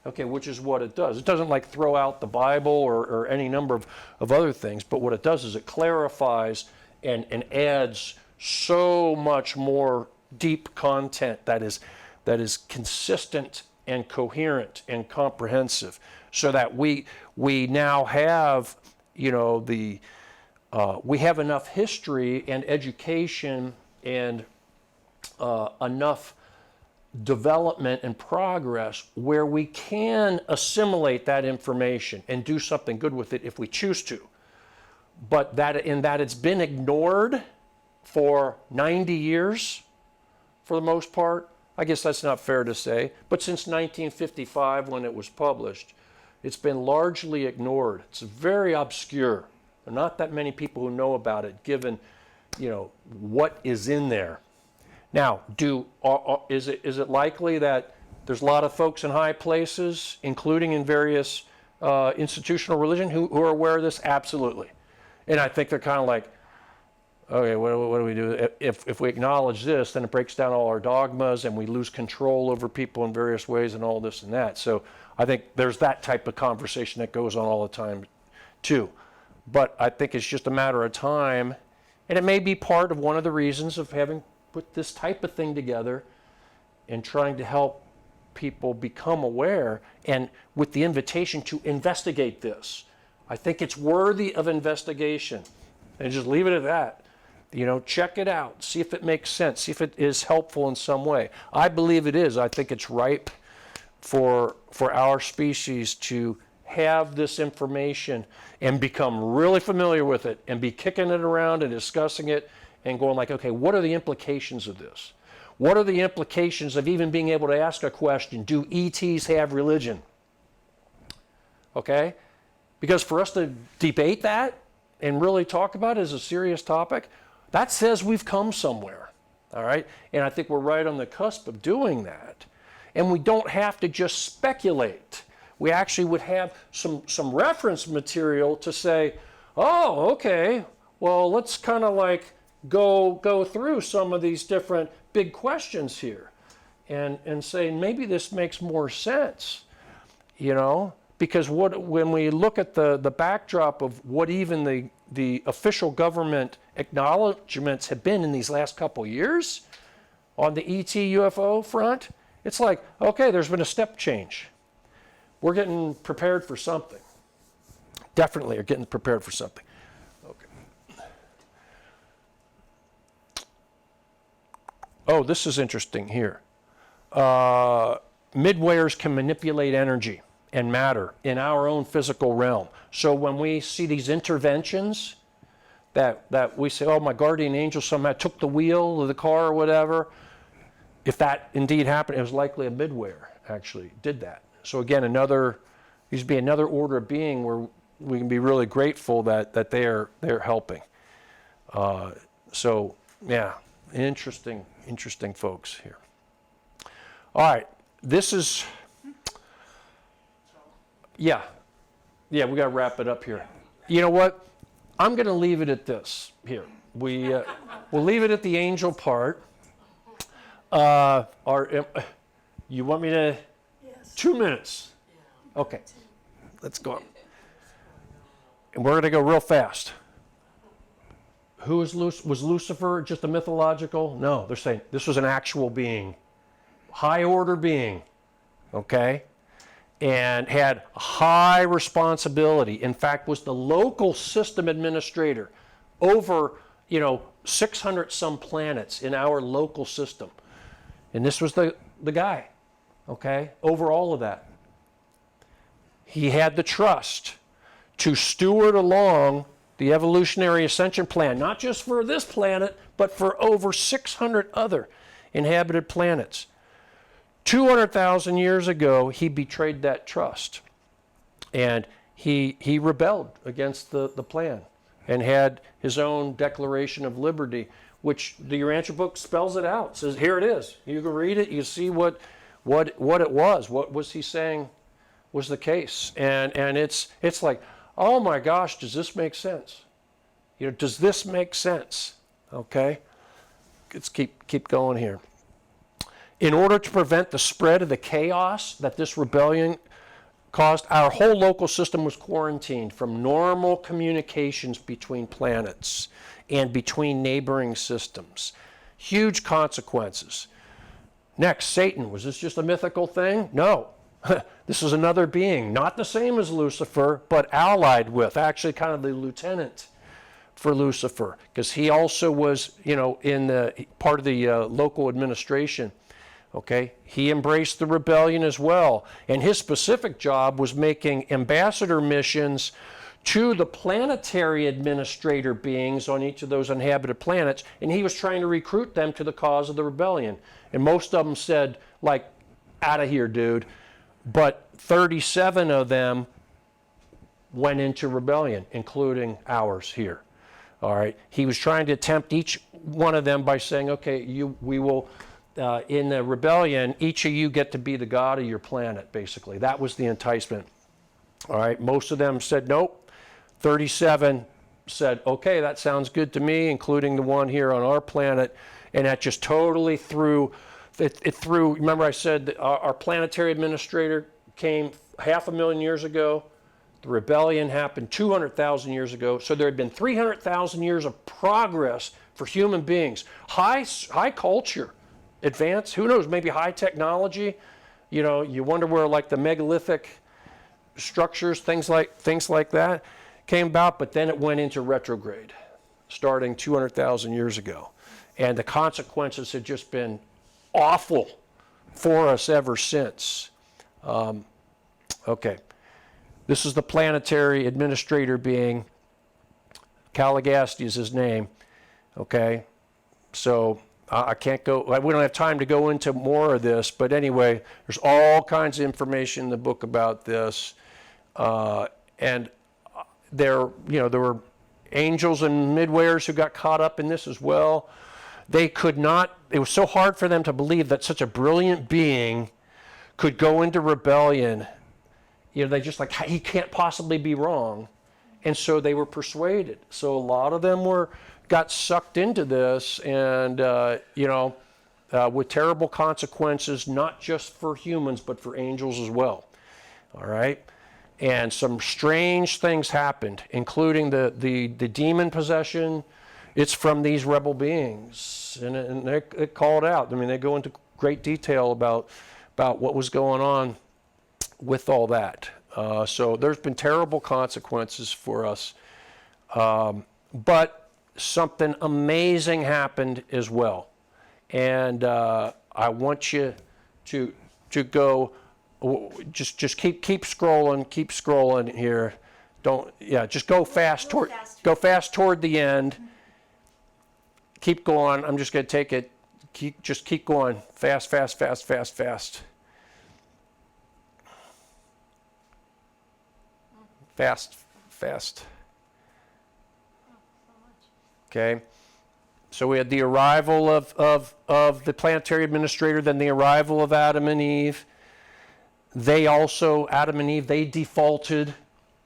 Okay, which is what it does. It doesn't like throw out the Bible or any number of other things, but what it does is it clarifies and adds so much more deep content that is consistent and coherent and comprehensive, so that we now have, we have enough history and education and enough development and progress where we can assimilate that information and do something good with it if we choose to. But that it's been ignored for 90 years for the most part, I guess that's not fair to say, but since 1955 when it was published, it's been largely ignored. It's very obscure. There are not that many people who know about it, given what is in there. Now, is it likely that there's a lot of folks in high places, including in various institutional religion, who are aware of this? Absolutely. And I think they're kind of like, okay, what do we do? If we acknowledge this, then it breaks down all our dogmas, and we lose control over people in various ways and all this and that. So I think there's that type of conversation that goes on all the time, too. But I think it's just a matter of time, and it may be part of one of the reasons of having put this type of thing together and trying to help people become aware, and with the invitation to investigate this. I think it's worthy of investigation, and just leave it at that. Check it out, see if it makes sense, see if it is helpful in some way. I believe it is. I think it's ripe for our species to have this information and become really familiar with it and be kicking it around and discussing it and going like, okay, what are the implications of this? What are the implications of even being able to ask a question? Do ETs have religion? Okay? Because for us to debate that and really talk about it as a serious topic, that says we've come somewhere. All right? And I think we're right on the cusp of doing that. And we don't have to just speculate. We actually would have some reference material to say, oh, okay, well, let's kind of like go through some of these different big questions here and say maybe this makes more sense, because when we look at the backdrop of what even the official government acknowledgments have been in these last couple years on the ET UFO front, it's like, okay, there's been a step change. We're getting prepared for something. Definitely are getting prepared for something. Okay. Oh, this is interesting here. Midwayers can manipulate energy and matter in our own physical realm. So when we see these interventions that we say, oh, my guardian angel somehow took the wheel of the car or whatever, if that indeed happened, it was likely a midware actually did that. So again, these would be another order of being where we can be really grateful that they're helping. So yeah, interesting folks here. All right, this is, yeah, we got to wrap it up here. You know what? I'm going to leave it at this here. We'll leave it at the angel part. You want me to? Yes. 2 minutes. Okay, let's go. And we're going to go real fast. Was Lucifer just a mythological? No, they're saying this was an actual being, high order being, okay, and had high responsibility. In fact, was the local system administrator over 600 some planets in our local system. And this was the guy, okay, over all of that. He had the trust to steward along the evolutionary ascension plan, not just for this planet, but for over 600 other inhabited planets. 200,000 years ago, he betrayed that trust. And he rebelled against the plan and had his own Declaration of Liberty, which the Urantia Book spells it out. It says, here it is. You can read it. You see what it was. What was he saying was the case. And it's like, oh my gosh, does this make sense? Does this make sense? Okay? Let's keep going here. In order to prevent the spread of the chaos that this rebellion caused, our whole local system was quarantined from normal communications between planets and between neighboring systems. Huge consequences. Next, Satan. Was this just a mythical thing? No. This is another being, not the same as Lucifer, but allied with, actually kind of the lieutenant for Lucifer, because he also was, in the part of the local administration. Okay, he embraced the rebellion as well, and his specific job was making ambassador missions to the planetary administrator beings on each of those inhabited planets, and he was trying to recruit them to the cause of the rebellion. And most of them said, like, out of here, dude. But 37 of them went into rebellion, including ours here. All right, he was trying to tempt each one of them by saying, okay, we will... in the rebellion, each of you get to be the god of your planet, basically. That was the enticement. All right, most of them said nope. 37 said, okay, that sounds good to me, including the one here on our planet. And that just totally threw, remember I said that our planetary administrator came 500,000 years ago. The rebellion happened 200,000 years ago. So there had been 300,000 years of progress for human beings. High culture. Advanced, who knows, maybe high technology. You wonder where like the megalithic structures, things like that came about, but then it went into retrograde starting 200,000 years ago. And the consequences have just been awful for us ever since. Okay, this is the planetary administrator being, Caligasti is his name, okay? So I can't go, we don't have time to go into more of this, but anyway, there's all kinds of information in the book about this. And there were angels and midwares who got caught up in this as well. They could not, it was so hard for them to believe that such a brilliant being could go into rebellion. They just like, he can't possibly be wrong. And so they were persuaded. So a lot of them got sucked into this, and with terrible consequences, not just for humans but for angels as well. All right, and some strange things happened, including the demon possession. It's from these rebel beings, and they call it out. I mean, they go into great detail about what was going on with all that. So there's been terrible consequences for us, but something amazing happened as well. And I want you to go Just keep scrolling here. Just go fast toward the end. Keep going. I'm just going to take it. Keep going. Fast. Fast. Okay. So we had the arrival of the planetary administrator, then the arrival of Adam and Eve. Adam and Eve, they defaulted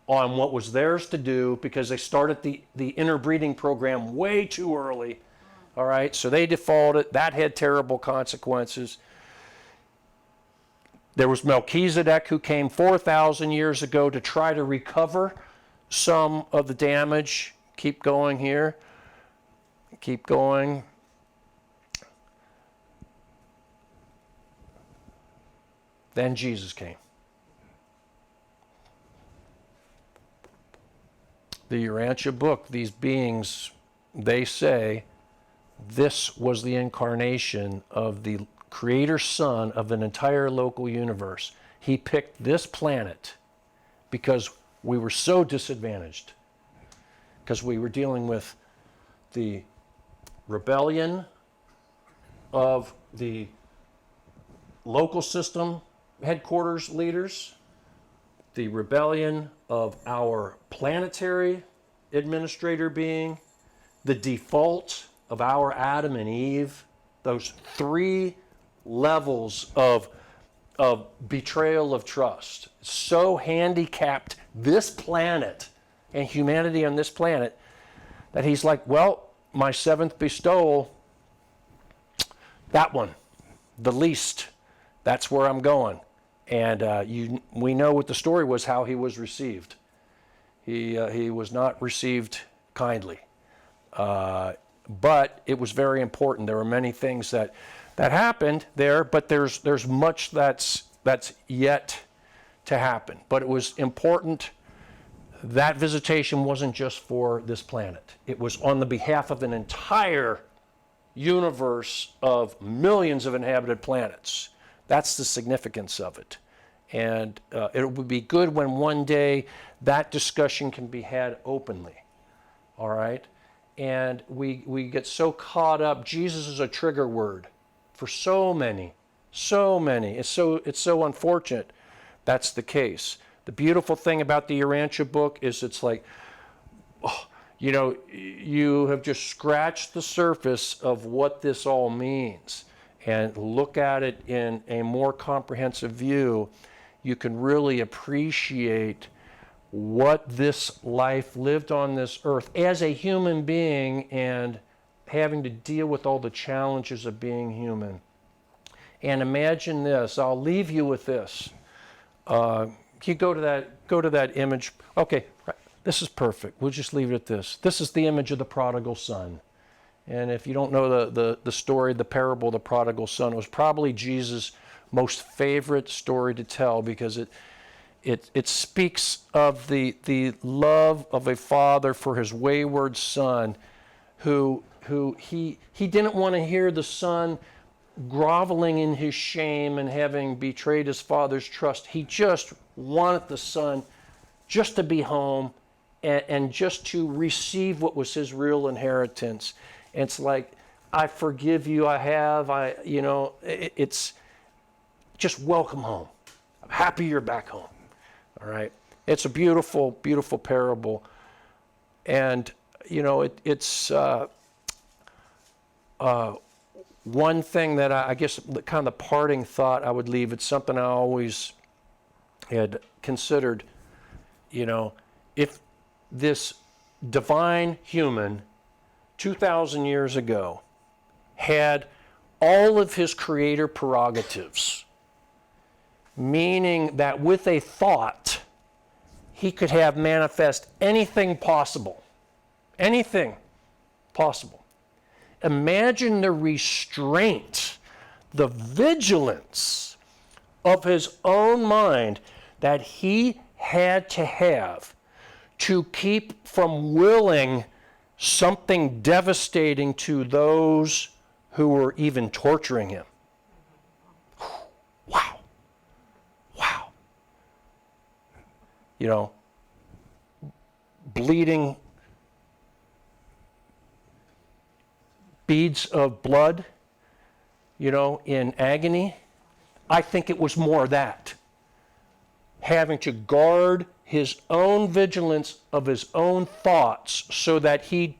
on what was theirs to do because they started the interbreeding program way too early. All right, so they defaulted. That had terrible consequences. There was Melchizedek who came 4,000 years ago to try to recover some of the damage. Keep going here. Keep going. Then Jesus came. The Urantia Book, these beings, they say, this was the incarnation of the Creator Son of an entire local universe. He picked this planet because we were so disadvantaged, because we were dealing with the rebellion of the local system headquarters leaders, the rebellion of our planetary administrator being, the default of our Adam and Eve, those three levels of betrayal of trust so handicapped this planet and humanity on this planet that he's like, well, my seventh bestowal, that one, the least, that's where I'm going. And we know what the story was, how he was received. He was not received kindly. But it was very important. There were many things that happened there, but there's much that's yet to happen. But it was important. That visitation wasn't just for this planet. It was on the behalf of an entire universe of millions of inhabited planets. That's the significance of it. And it would be good when one day that discussion can be had openly. All right? And we get so caught up. Jesus is a trigger word for so many. It's so unfortunate that's the case. The beautiful thing about the Urantia Book is it's like, you have just scratched the surface of what this all means. And look at it in a more comprehensive view, you can really appreciate what this life lived on this earth as a human being and having to deal with all the challenges of being human. And imagine this. I'll leave you with this. Can you go to that image? Okay, right. This is perfect. We'll just leave it at this. This is the image of the prodigal son. And if you don't know the story, the parable of the prodigal son, it was probably Jesus' most favorite story to tell because it speaks of the love of a father for his wayward son who he didn't want to hear the son groveling in his shame and having betrayed his father's trust. He just wanted the son just to be home and just to receive what was his real inheritance. And it's like, I forgive you, it's just welcome home. I'm happy you're back home. All right. It's a beautiful, beautiful parable. And, it's one thing that I guess kind of the parting thought I would leave, it's something I always had considered, if this divine human 2,000 years ago had all of his creator prerogatives, meaning that with a thought, he could have manifest anything possible. Anything possible. Imagine the restraint, the vigilance of his own mind that he had to have to keep from willing something devastating to those who were even torturing him. Wow. you know, bleeding beads of blood, you know, in agony. I think it was more that. Having to guard his own vigilance of his own thoughts so that he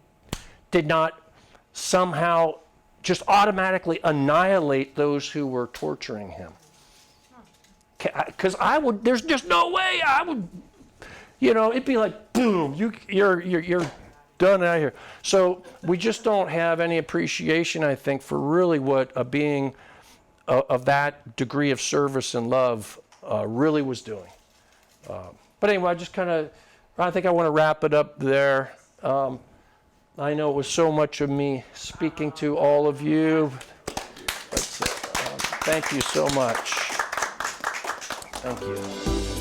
did not somehow just automatically annihilate those who were torturing him. Because there's just no way I would, you know, it'd be like, boom, you're done out here. So we just don't have any appreciation, I think, for really what a being of that degree of service and love really was doing. But anyway, I think I want to wrap it up there. I know it was so much of me speaking to all of you. But, thank you so much. Thank you.